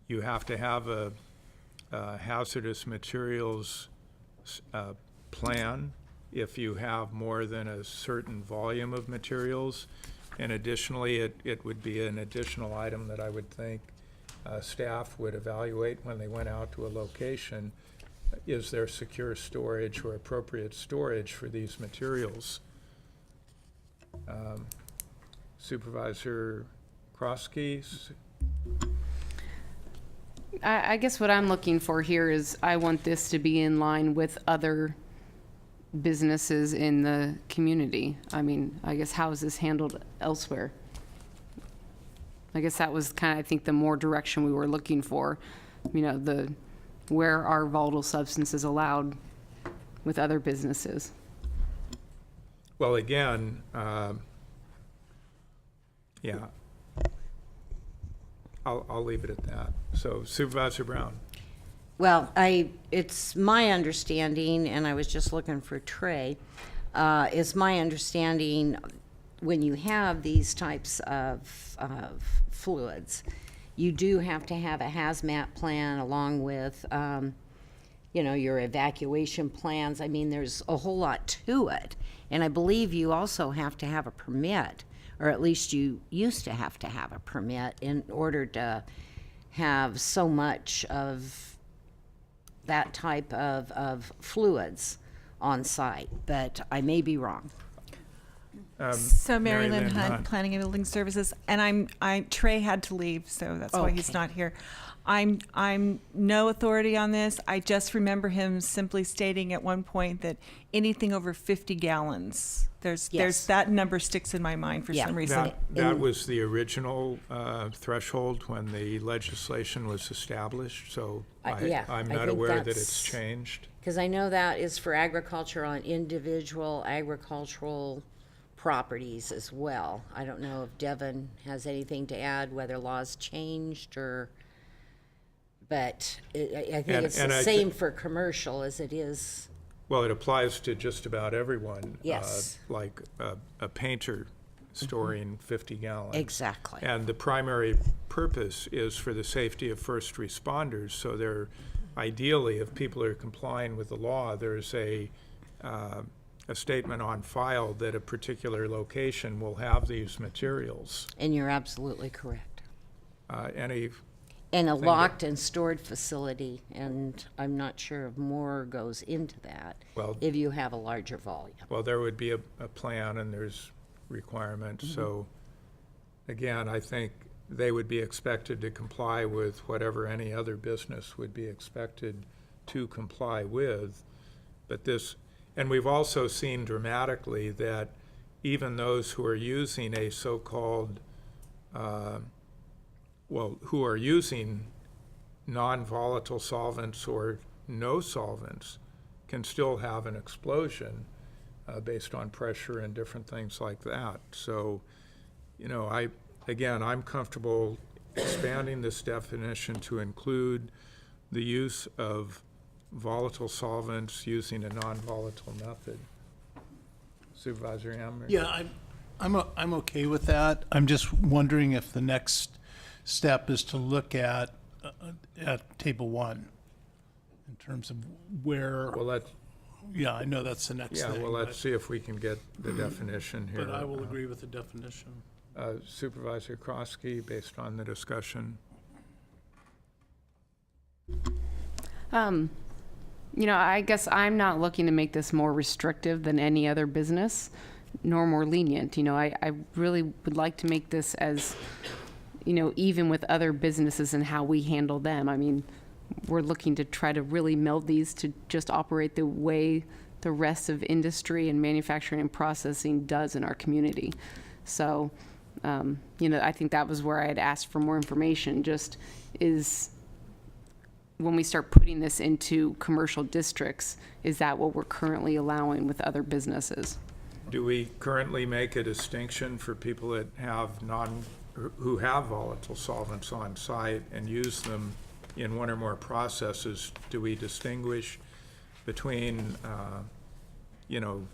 you have to have a hazardous materials plan if you have more than a certain volume of materials. And additionally, it would be an additional item that I would think staff would evaluate when they went out to a location, is there secure storage or appropriate storage for these materials? Supervisor Krosky? I guess what I'm looking for here is I want this to be in line with other businesses in the community. I mean, I guess how is this handled elsewhere? I guess that was kind of, I think, the more direction we were looking for. You know, where are volatile substances allowed with other businesses? Well, again, yeah, I'll leave it at that. So Supervisor Brown. Well, it's my understanding, and I was just looking for Trey, it's my understanding when you have these types of fluids, you do have to have a hazmat plan along with, you know, your evacuation plans. I mean, there's a whole lot to it. And I believe you also have to have a permit, or at least you used to have to have a permit in order to have so much of that type of fluids on site, but I may be wrong. So Mary Mary Lynn Lynn Hunt, Hunt. Planning and Building Services, and Trey had to leave, so that's why he's Okay. not here. I'm no authority on this. I just remember him simply stating at one point that anything over 50 gallons, there's that number sticks in my mind for some reason. That was the original threshold when the legislation was established, so I'm not aware that it's changed. Because I know that is for agriculture on individual agricultural properties as well. I don't know if Devin has anything to add, whether laws changed or, but I think it's the same for commercial as it is. Well, it applies to just about everyone. Yes. Like a painter storing 50 gallons. Exactly. And the primary purpose is for the safety of first responders. So there, ideally, if people are complying with the law, there's a statement on file that a particular location will have these materials. And you're absolutely correct. And a locked and stored facility, and I'm not sure if more goes into that if you have a larger volume. Well, there would be a plan and there's requirements. So again, I think they would be expected to comply with whatever any other business would be expected to comply with. But and we've also seen dramatically that even those who are using a so-called, who are using non-volatile solvents or no solvents can still have an explosion based on pressure and different things like that. So, you know, I'm comfortable expanding this definition to include the use of volatile solvents using a non-volatile method. Supervisor Hammer? Yeah, I'm okay with that. I'm just wondering if the next step is to look at table 1 in terms of where. Well, yeah, I know that's the next thing. Yeah, well, let's see if we can get the definition here. But I will agree with the definition. Supervisor Krosky, based on the discussion. You know, I guess I'm not looking to make this more restrictive than any other business, nor more lenient. You know, I really would like to make this as, you know, even with other businesses and how we handle them. I mean, we're looking to try to really meld these to just operate the way the rest of industry and manufacturing and processing does in our community. So, you know, I think that was where I had asked for more information, just is when we start putting this into commercial districts, is that what we're currently allowing with other businesses? Do we currently make a distinction for people that have who have volatile solvents on site and use them in one or more processes? Do we distinguish between, you know,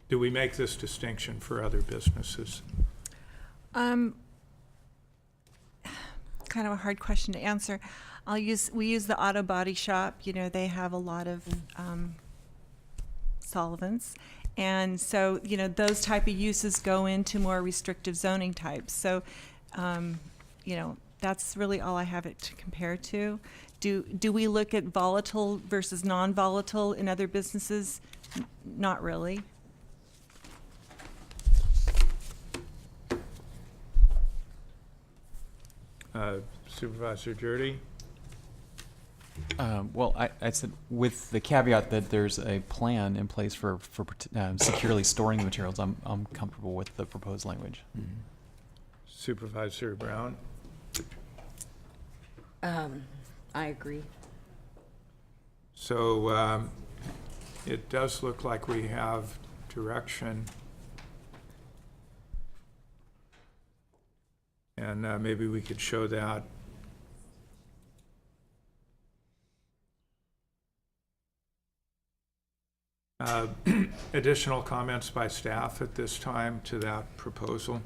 do we make this distinction for other businesses? Kind of a hard question to answer. We use the auto body shop. You know, they have a lot of solvents. And so, you know, those type of uses go into more restrictive zoning types. So, you know, that's really all I have it to compare to. Do we look at volatile versus non-volatile in other businesses? Not really. Supervisor Jurdy? Well, I said with the caveat that there's a plan in place for securely storing the materials, I'm comfortable with the proposed language. Supervisor Brown? I agree. So it does look like we have direction. And maybe we could show that. Additional comments by staff at this time to that proposal?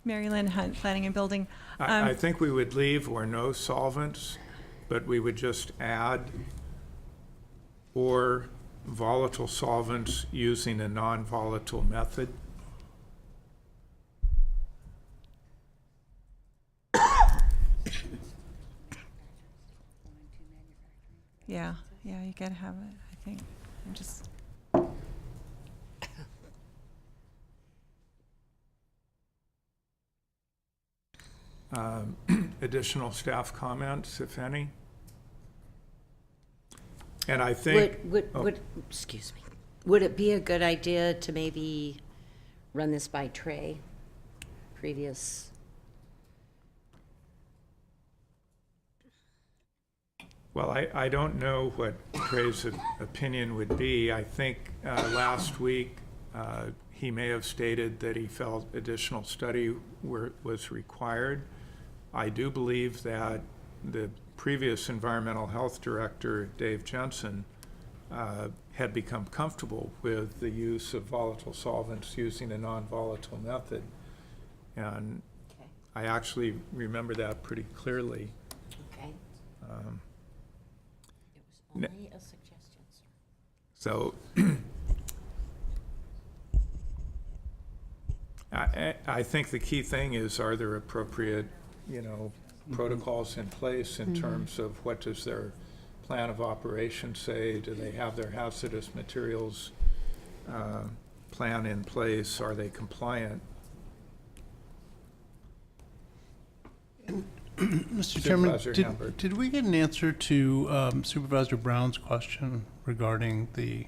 Mary Lynn Hunt, Planning and Building. I think we would leave or no solvents, but we would just add or volatile solvents using a non-volatile method. Yeah, you gotta have it, I think. I'm just. Additional staff comments, if any? And I think... Excuse me. Would it be a good idea to maybe run this by Trey? Previous... Well, I don't know what Trey's opinion would be. I think last week he may have stated that he felt additional study was required. I do believe that the previous environmental health director, Dave Jensen, had become comfortable with the use of volatile solvents using a non-volatile method. And I actually remember that pretty clearly. Okay. It was only a suggestion, sir. So I think the key thing is, are there appropriate, protocols in place in terms of what does their plan of operation say? Do they have their hazardous materials plan in place? Are they compliant? Mr. Chairman, Supervisor did we get an answer to Supervisor Brown's question regarding the,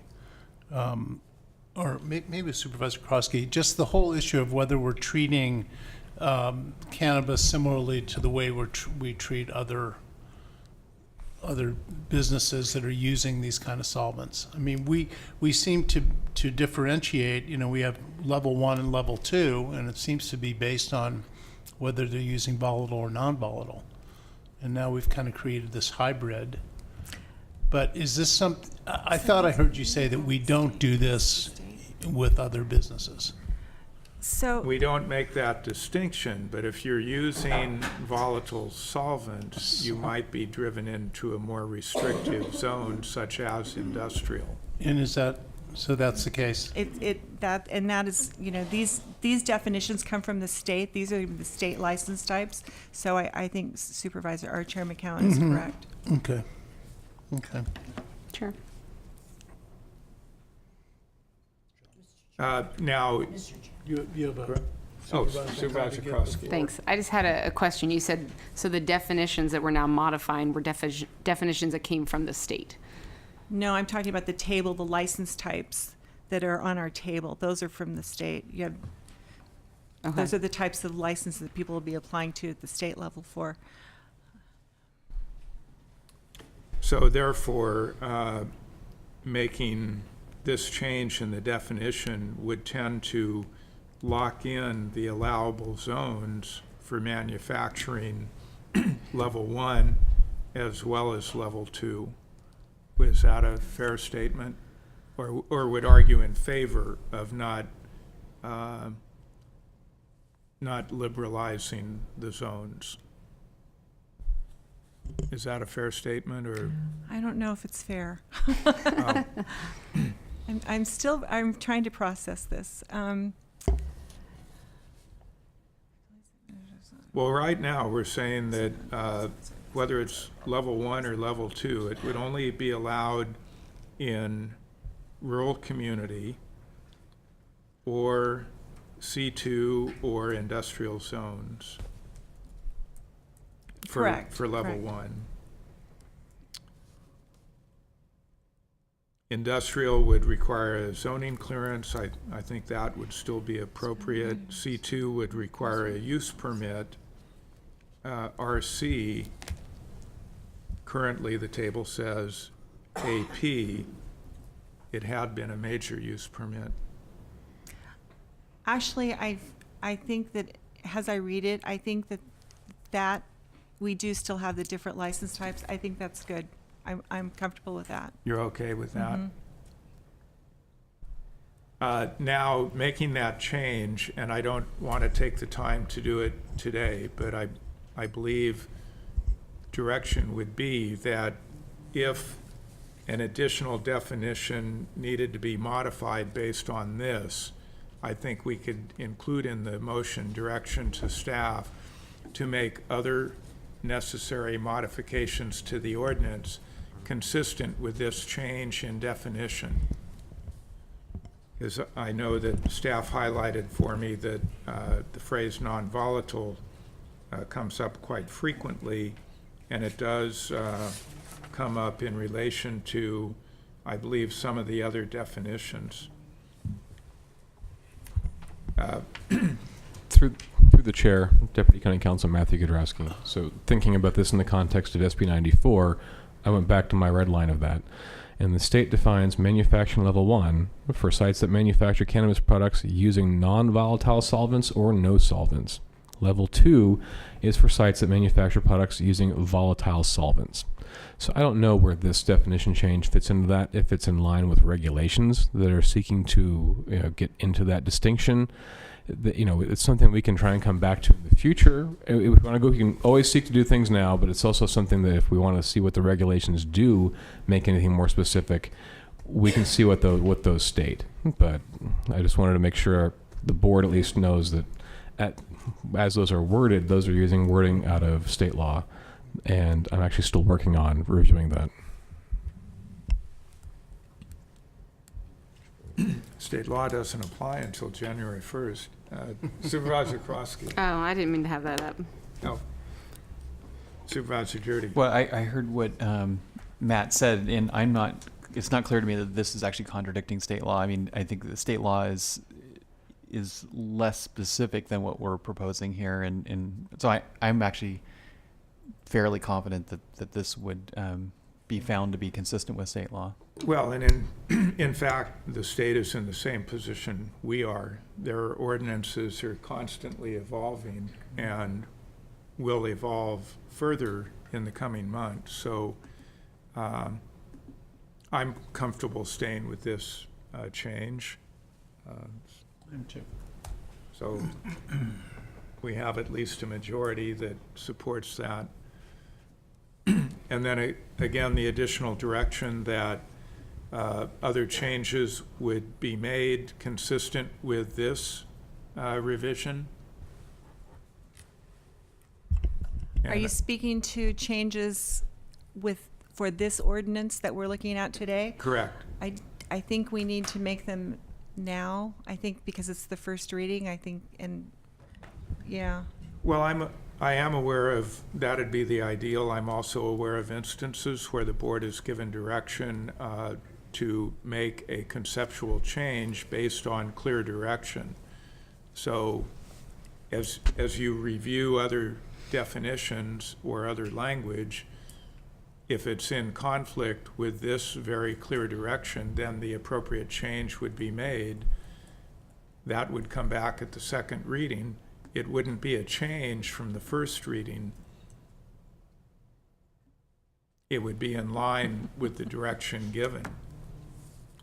or maybe Supervisor Krosky, just the whole issue of whether we're treating cannabis similarly to the way we treat other businesses that are using these kind of solvents? I mean, we seem to differentiate. We have level 1 and level 2, and it seems to be based on whether they're using volatile or non-volatile. And now we've kind of created this hybrid. But is this something, I thought I heard you say that we don't do this with other businesses. So we don't make that distinction, but if you're using volatile solvents, you might be driven into a more restrictive zone, such as industrial. And is that, so that's the case? That is, these definitions come from the state. These are the state license types. So I think Supervisor or Chair McCowan is correct. Okay. Sure. Now, you have a Supervisor Krosky. Thanks. I just had a question. You said, so the definitions that we're now modifying were definitions that came from the state. No, I'm talking about the table, the license types that are on our table. Those are from the state. Those are the types of licenses that people will be applying to at the state level for. So therefore, making this change in the definition would tend to lock in the allowable zones for manufacturing level 1 as well as level 2. Was that a fair statement? Or would argue in favor of not liberalizing the zones? Is that a fair statement, or? I don't know if it's fair. I'm trying to process this. Well, right now, we're saying that whether it's level 1 or level 2, it would only be allowed in rural community or C2 or industrial zones. Correct. For level correct. 1. Industrial would require a zoning clearance. I think that would still be appropriate. C2 would require a use permit. RC, currently the table says AP. It had been a major use permit. Actually, I think that as I read it, I think that we do still have the different license types. I think that's good. I'm comfortable with that. You're okay with that? Now, making that change, and I don't want to take the time to do it today, but I believe direction would be that if an additional definition needed to be modified based on this, I think we could include in the motion direction to staff to make other necessary modifications to the ordinance consistent with this change in definition. Because I know that staff highlighted for me that the phrase non-volatile comes up quite frequently, and it does come up in relation to, I believe, some of the other definitions. Through the chair, Deputy County Counsel Matthew Godrowski. So thinking about this in the context of SB 94, I went back to my red line of that. And the state defines manufacturing level 1 for sites that manufacture cannabis products using non-volatile solvents or no solvents. Level 2 is for sites that manufacture products using volatile solvents. So I don't know where this definition change fits into that, if it's in line with regulations that are seeking to get into that distinction. It's something we can try and come back to in the future. If we want to go, we can always seek to do things now, but it's also something that if we want to see what the regulations do, make anything more specific, we can see what those state. But I just wanted to make sure the board at least knows that as those are worded, those are using wording out of state law, and I'm actually still working on reviewing that. State law doesn't apply until January 1st. Supervisor Krosky. Oh, I didn't mean to have that up. Oh. Supervisor Jurdy. Well, I heard what Matt said, and it's not clear to me that this is actually contradicting state law. I mean, I think the state law is less specific than what we're proposing here, and so I'm actually fairly confident that this would be found to be consistent with state law. Well, and in fact, the state is in the same position we are. Their ordinances are constantly evolving and will evolve further in the coming months. So I'm comfortable staying with this change. So we have at least a majority that supports that. And then again, the additional direction that other changes would be made consistent with this revision. Are you speaking to changes for this ordinance that we're looking at today? Correct. I think we need to make them now. I think because it's the first reading, yeah. Well, I am aware of that'd be the ideal. I'm also aware of instances where the board has given direction to make a conceptual change based on clear direction. So as you review other definitions or other language, if it's in conflict with this very clear direction, then the appropriate change would be made. That would come back at the second reading. It wouldn't be a change from the first reading. It would be in line with the direction given.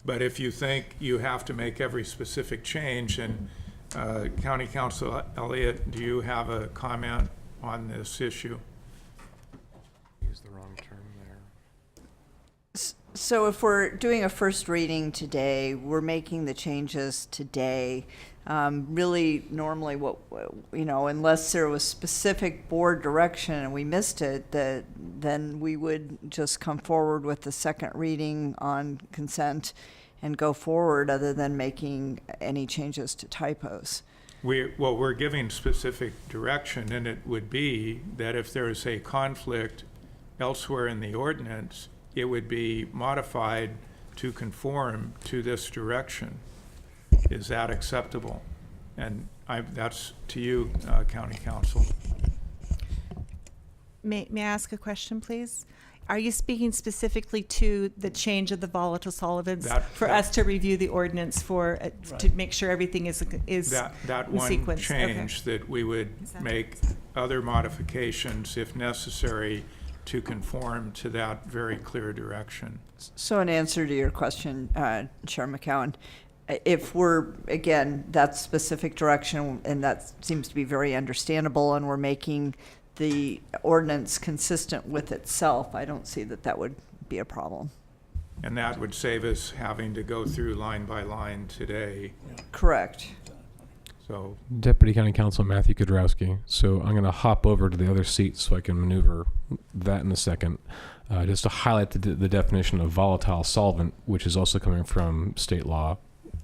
But if you think you have to make every specific change, and County Counsel Elliott, do you have a comment on this issue? Use the wrong term there. So if we're doing a first reading today, we're making the changes today. Really, normally unless there was specific board direction and we missed it, then we would just come forward with the second reading on consent and go forward, other than making any changes to typos. We're giving specific direction, and it would be that if there is a conflict elsewhere in the ordinance, it would be modified to conform to this direction. Is that acceptable? And that's to you, County Council. May I ask a question, please? Are you speaking specifically to the change of the volatile solvents for us to review the ordinance for to make sure everything is that in one sequence? change that we would make other modifications if necessary to conform to that very clear direction. So in answer to your question, Chair McCowan, if we're, again, that specific direction, and that seems to be very understandable, and we're making the ordinance consistent with itself, I don't see that would be a problem. And that would save us having to go through line by line today. Correct. So, Deputy County Counsel Matthew Kudrowski. So I'm going to hop over to the other seat so I can maneuver that in a second. Just to highlight the definition of volatile solvent, which is also coming from state law,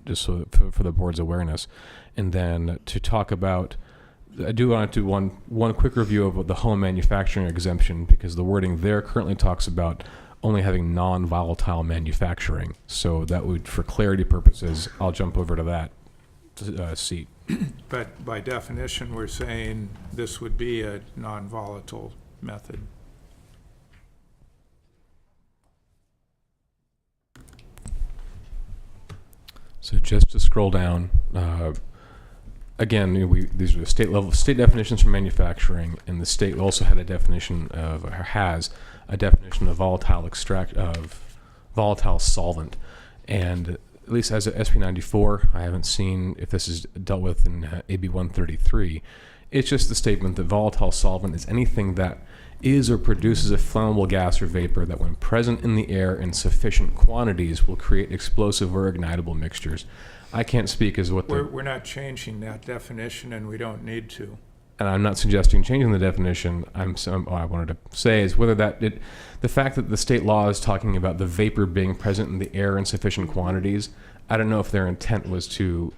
just so for the board's awareness. And then to talk about, I do want to do one quick review of the home manufacturing exemption, because the wording there currently talks about only having non-volatile manufacturing. So that would, for clarity purposes, I'll jump over to that seat. but by definition, we're saying this would be a non-volatile method. So just to scroll down, again, these are the state definitions for manufacturing, and the state also had a definition of, or has a definition of volatile solvent, and at least as a SB 94, I haven't seen if this is dealt with in AB 133. It's just the statement that volatile solvent is anything that is or produces a flammable gas or vapor that, when present in the air in sufficient quantities, will create explosive or ignitable mixtures. I can't speak as what we're not changing that definition, and we don't need to. And I'm not suggesting changing the definition. What I wanted to say is whether the fact that the state law is talking about the vapor being present in the air in sufficient quantities, I don't know if their intent was to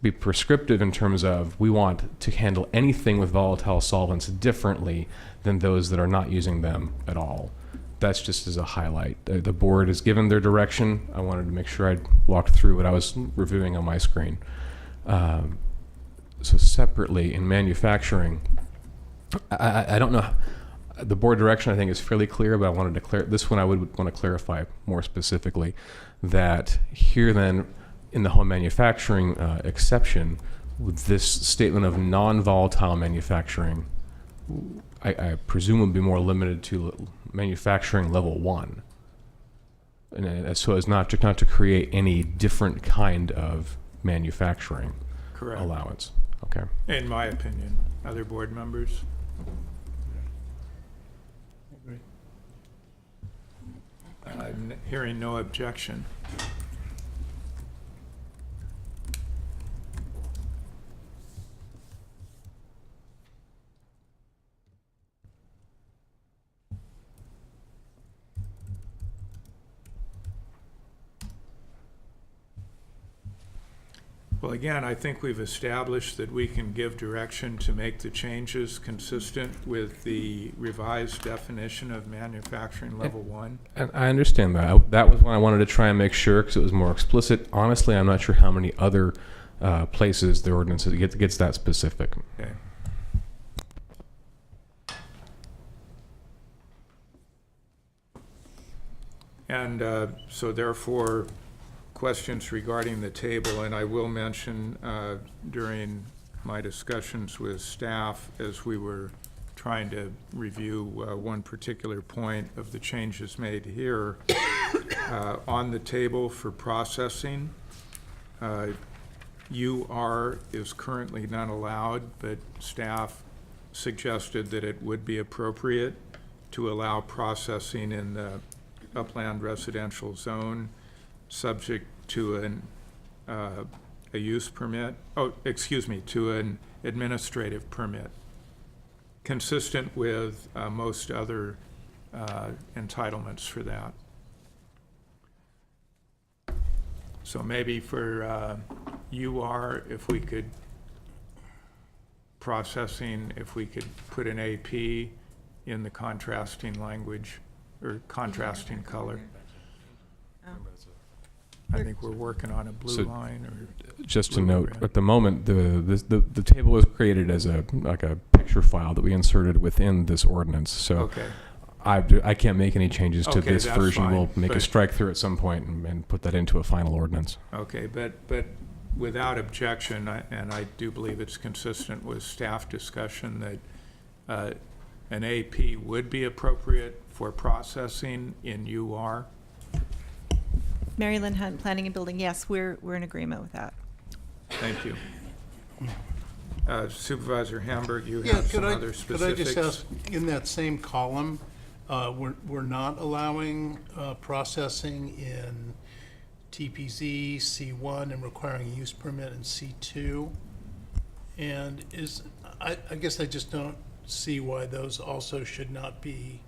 be prescriptive in terms of we want to handle anything with volatile solvents differently than those that are not using them at all. That's just as a highlight. The board has given their direction. I wanted to make sure I'd walked through what I was reviewing on my screen. So separately, in manufacturing, I don't know. The board direction, I think, is fairly clear, but I wanted to clear this one. I would want to clarify more specifically that here then, in the home manufacturing exception, with this statement of non-volatile manufacturing, I presume would be more limited to manufacturing level 1, and so as not to create any different kind of manufacturing Correct. Allowance. Okay. In my opinion. Other board members? I'm hearing no objection. Well, again, I think we've established that we can give direction to make the changes consistent with the revised definition of manufacturing level 1. And I understand that. That was when I wanted to try and make sure, because it was more explicit. Honestly, I'm not sure how many other places the ordinance gets that specific. Okay. And so therefore, questions regarding the table, and I will mention during my discussions with staff as we were trying to review one particular point of the changes made here, on the table for processing, UR is currently not allowed, but staff suggested that it would be appropriate to allow processing in the upland residential zone, subject to a use permit, to an administrative permit, consistent with most other entitlements for that. So maybe for UR, if we could, processing, if we could put an AP in the contrasting language or contrasting color. I think we're working on a blue line or just to blue note, red. at the moment, the table was created as a picture file that we inserted within this ordinance. So Okay. I can't make any changes to Okay, this that's version. fine, We'll make a but- strike through at some point and put that into a final ordinance. Okay, but without objection, and I do believe it's consistent with staff discussion, that an AP would be appropriate for processing in UR. Mary Lynn Hunt, Planning and Building, yes, we're in agreement with that. Thank you. Supervisor Hamburg, you Yeah, have some other could I specifics? just ask, in that same column, we're not allowing processing in TPZ, C1, and requiring a use permit in C2. And I guess I just don't see why those also should not be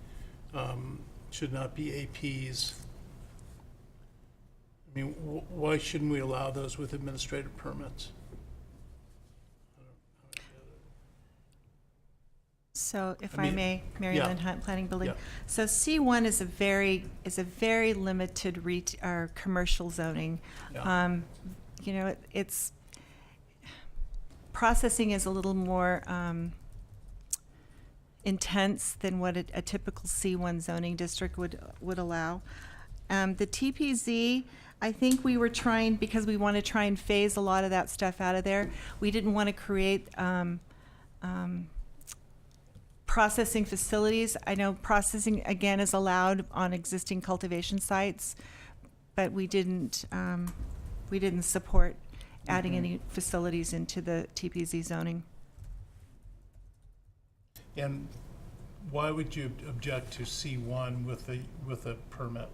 APs. I mean, why shouldn't we allow those with administrative permits? So if I I mean, may, Mary yeah. Lynn Hunt, Planning and Building. Yeah. So C1 is a very limited commercial zoning. Yeah. You know, it's processing is a little more intense than what a typical C1 zoning district would allow. The TPZ, I think we were trying, because we want to try and phase a lot of that stuff out of there. We didn't want to create processing facilities. I know processing, again, is allowed on existing cultivation sites, but we didn't support adding any facilities into the TPZ zoning. And why would you object to C1 with a permit?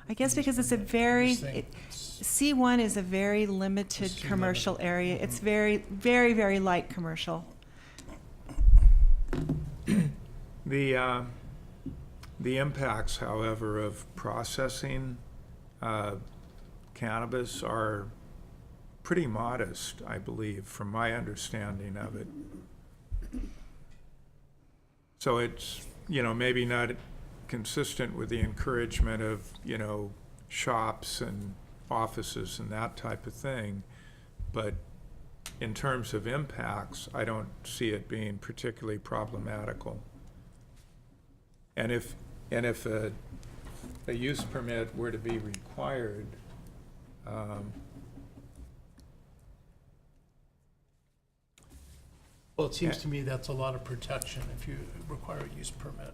I guess because it's a C1 is a very limited commercial area. It's very, very, very light commercial. The impacts, however, of processing cannabis are pretty modest, I believe, from my understanding of it. So it's, maybe not consistent with the encouragement of, shops and offices and that type of thing, but in terms of impacts, I don't see it being particularly problematical. And if a use permit were to be required, Well, it seems to me that's a lot of protection if you require a use permit.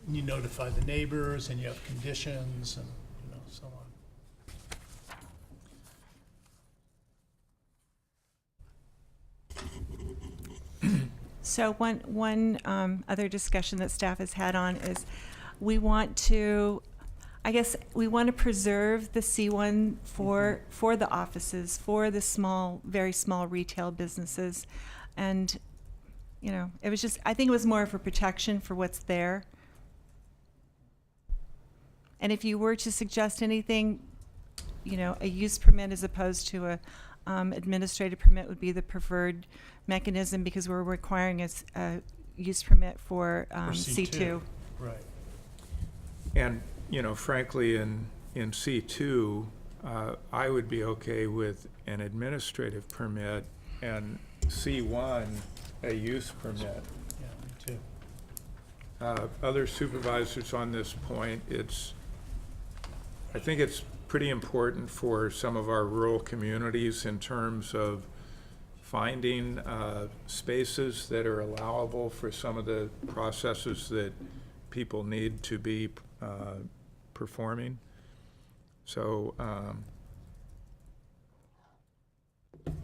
And you notify the neighbors and you have conditions and, so on. So one other discussion that staff has had on is we want to preserve the C1 for the offices, for the very small retail businesses. And, it was just, I think it was more for protection for what's there. And if you were to suggest anything, a use permit as opposed to a administrative permit would be the preferred mechanism, because we're requiring a use permit for C2. Right. and, frankly, in C2, I would be okay with an administrative permit, and C1, a use permit. Yeah, me too. Other supervisors on this point, I think it's pretty important for some of our rural communities in terms of finding spaces that are allowable for some of the processes that people need to be performing. So,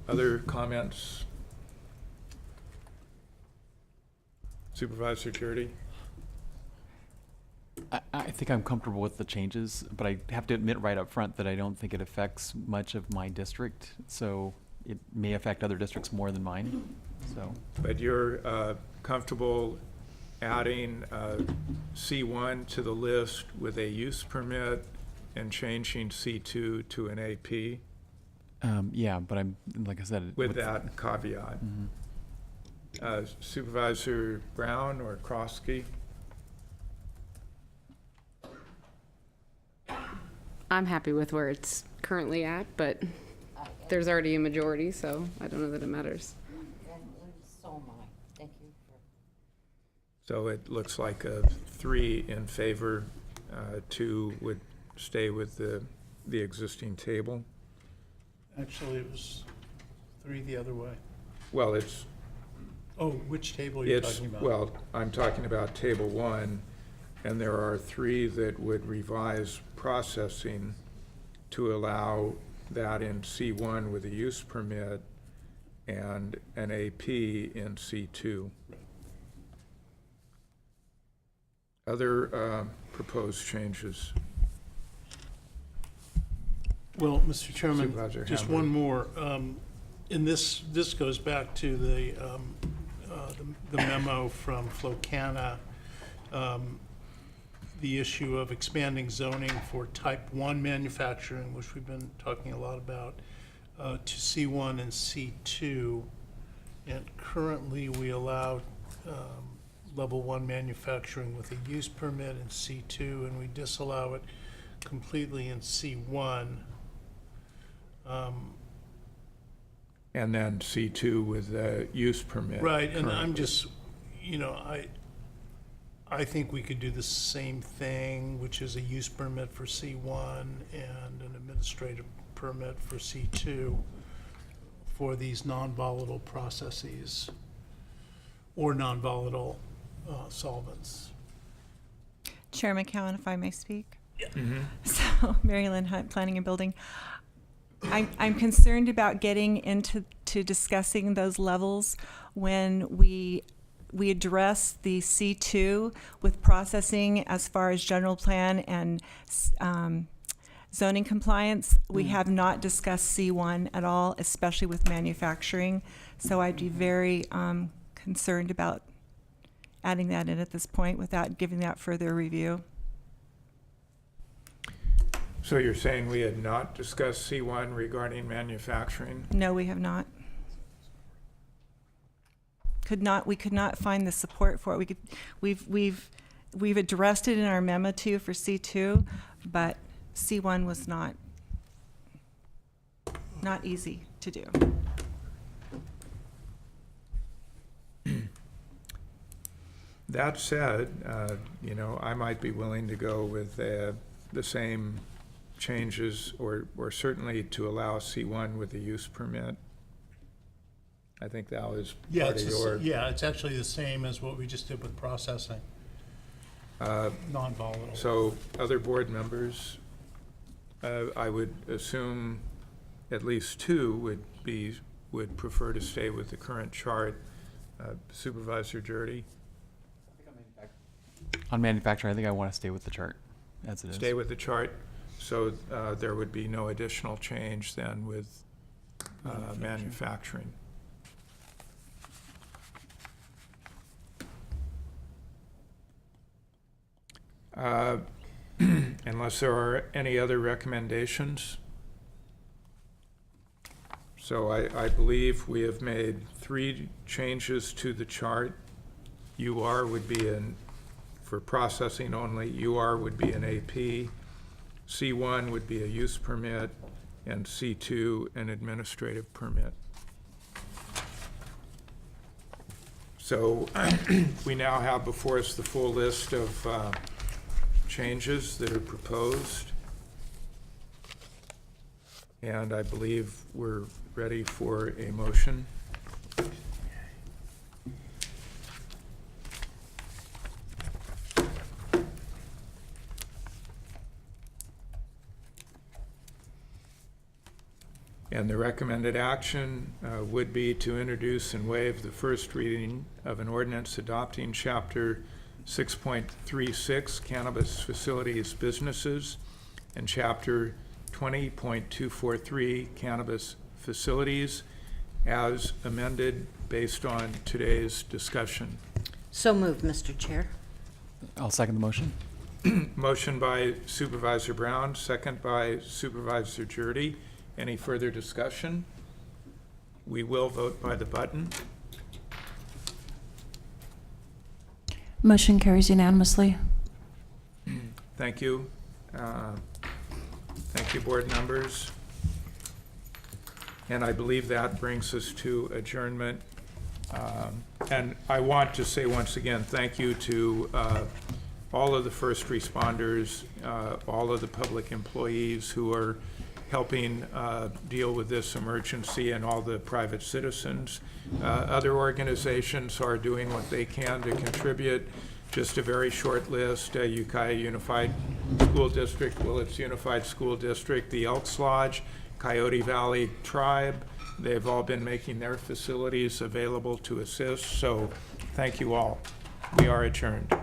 other comments? Supervisor Jurdy? I think I'm comfortable with the changes, but I have to admit right up front that I don't think it affects much of my district. So it may affect other districts more than mine. So. But you're comfortable adding C1 to the list with a use permit and changing C2 to an AP? Yeah, but I'm, like I said, with that caveat. Mm-hmm. Supervisor Brown or Krosky? I'm happy with where it's currently at, but there's already a majority, so I don't know that it matters. So am I. Thank you. So it looks like 3 in favor, 2 would stay with the existing table. Actually, it was 3 the other way. Well, it's... Oh, which table are you talking about? Well, I'm talking about table 1, and there are 3 that would revise processing to allow that in C1 with a use permit and an AP in C2. Other proposed changes? Well, Mr. Chairman, Supervisor just Hamburg. one more. And this goes back to the memo from Flocana, the issue of expanding zoning for type 1 manufacturing, which we've been talking a lot about, to C1 and C2. And currently we allow level 1 manufacturing with a use permit in C2, and we disallow it completely in C1. And then C2 with a use permit. Right, and I'm currently. just, I think we could do the same thing, which is a use permit for C1 and an administrative permit for C2 for these non-volatile processes or non-volatile solvents. Chair McCowan, if I may speak. Mm-hmm. So, Mary Lynn Hunt, Planning and Building. I'm concerned about getting into discussing those levels when we address the C2 with processing as far as general plan and zoning compliance. We have not discussed C1 at all, especially with manufacturing. So I'd be very concerned about adding that in at this point without giving that further review. So you're saying we had not discussed C1 regarding manufacturing? No, we have not. We could not find the support for it. We've addressed it in our memo too for C2, but C1 was not easy to do. That said, I might be willing to go with the same changes or certainly to allow C1 with a use permit. I think that was part of your... It's actually the same as what we just did with processing, non-volatile. So other board members, I would assume at least 2 would prefer to stay with the current chart. Supervisor Jurdy? On manufacturing, I think I want to stay with the chart as it is. Stay with the chart. So there would be no additional change then with manufacturing. Unless there are any other recommendations. So I believe we have made 3 changes to the chart. UR would be for processing only, UR would be an AP, C1 would be a use permit, and C2 an administrative permit. So we now have before us the full list of changes that are proposed. And I believe we're ready for a motion. And the recommended action would be to introduce and waive the first reading of an ordinance adopting Chapter 6.36, Cannabis Facilities Businesses, and Chapter 20.243, Cannabis Facilities, as amended based on today's discussion. So moved, Mr. Chair. I'll second the motion. Motion by Supervisor Brown, second by Supervisor Jurdy. Any further discussion? We will vote by the button. Motion carries unanimously. Thank you. Thank you, board members. And I believe that brings us to adjournment. And I want to say once again, thank you to all of the first responders, all of the public employees who are helping deal with this emergency, and all the private citizens. Other organizations are doing what they can to contribute. Just a very short list: Ukiah Unified School District, Willits Unified School District, the Elks Lodge, Coyote Valley Tribe. They've all been making their facilities available to assist. So thank you all. We are adjourned.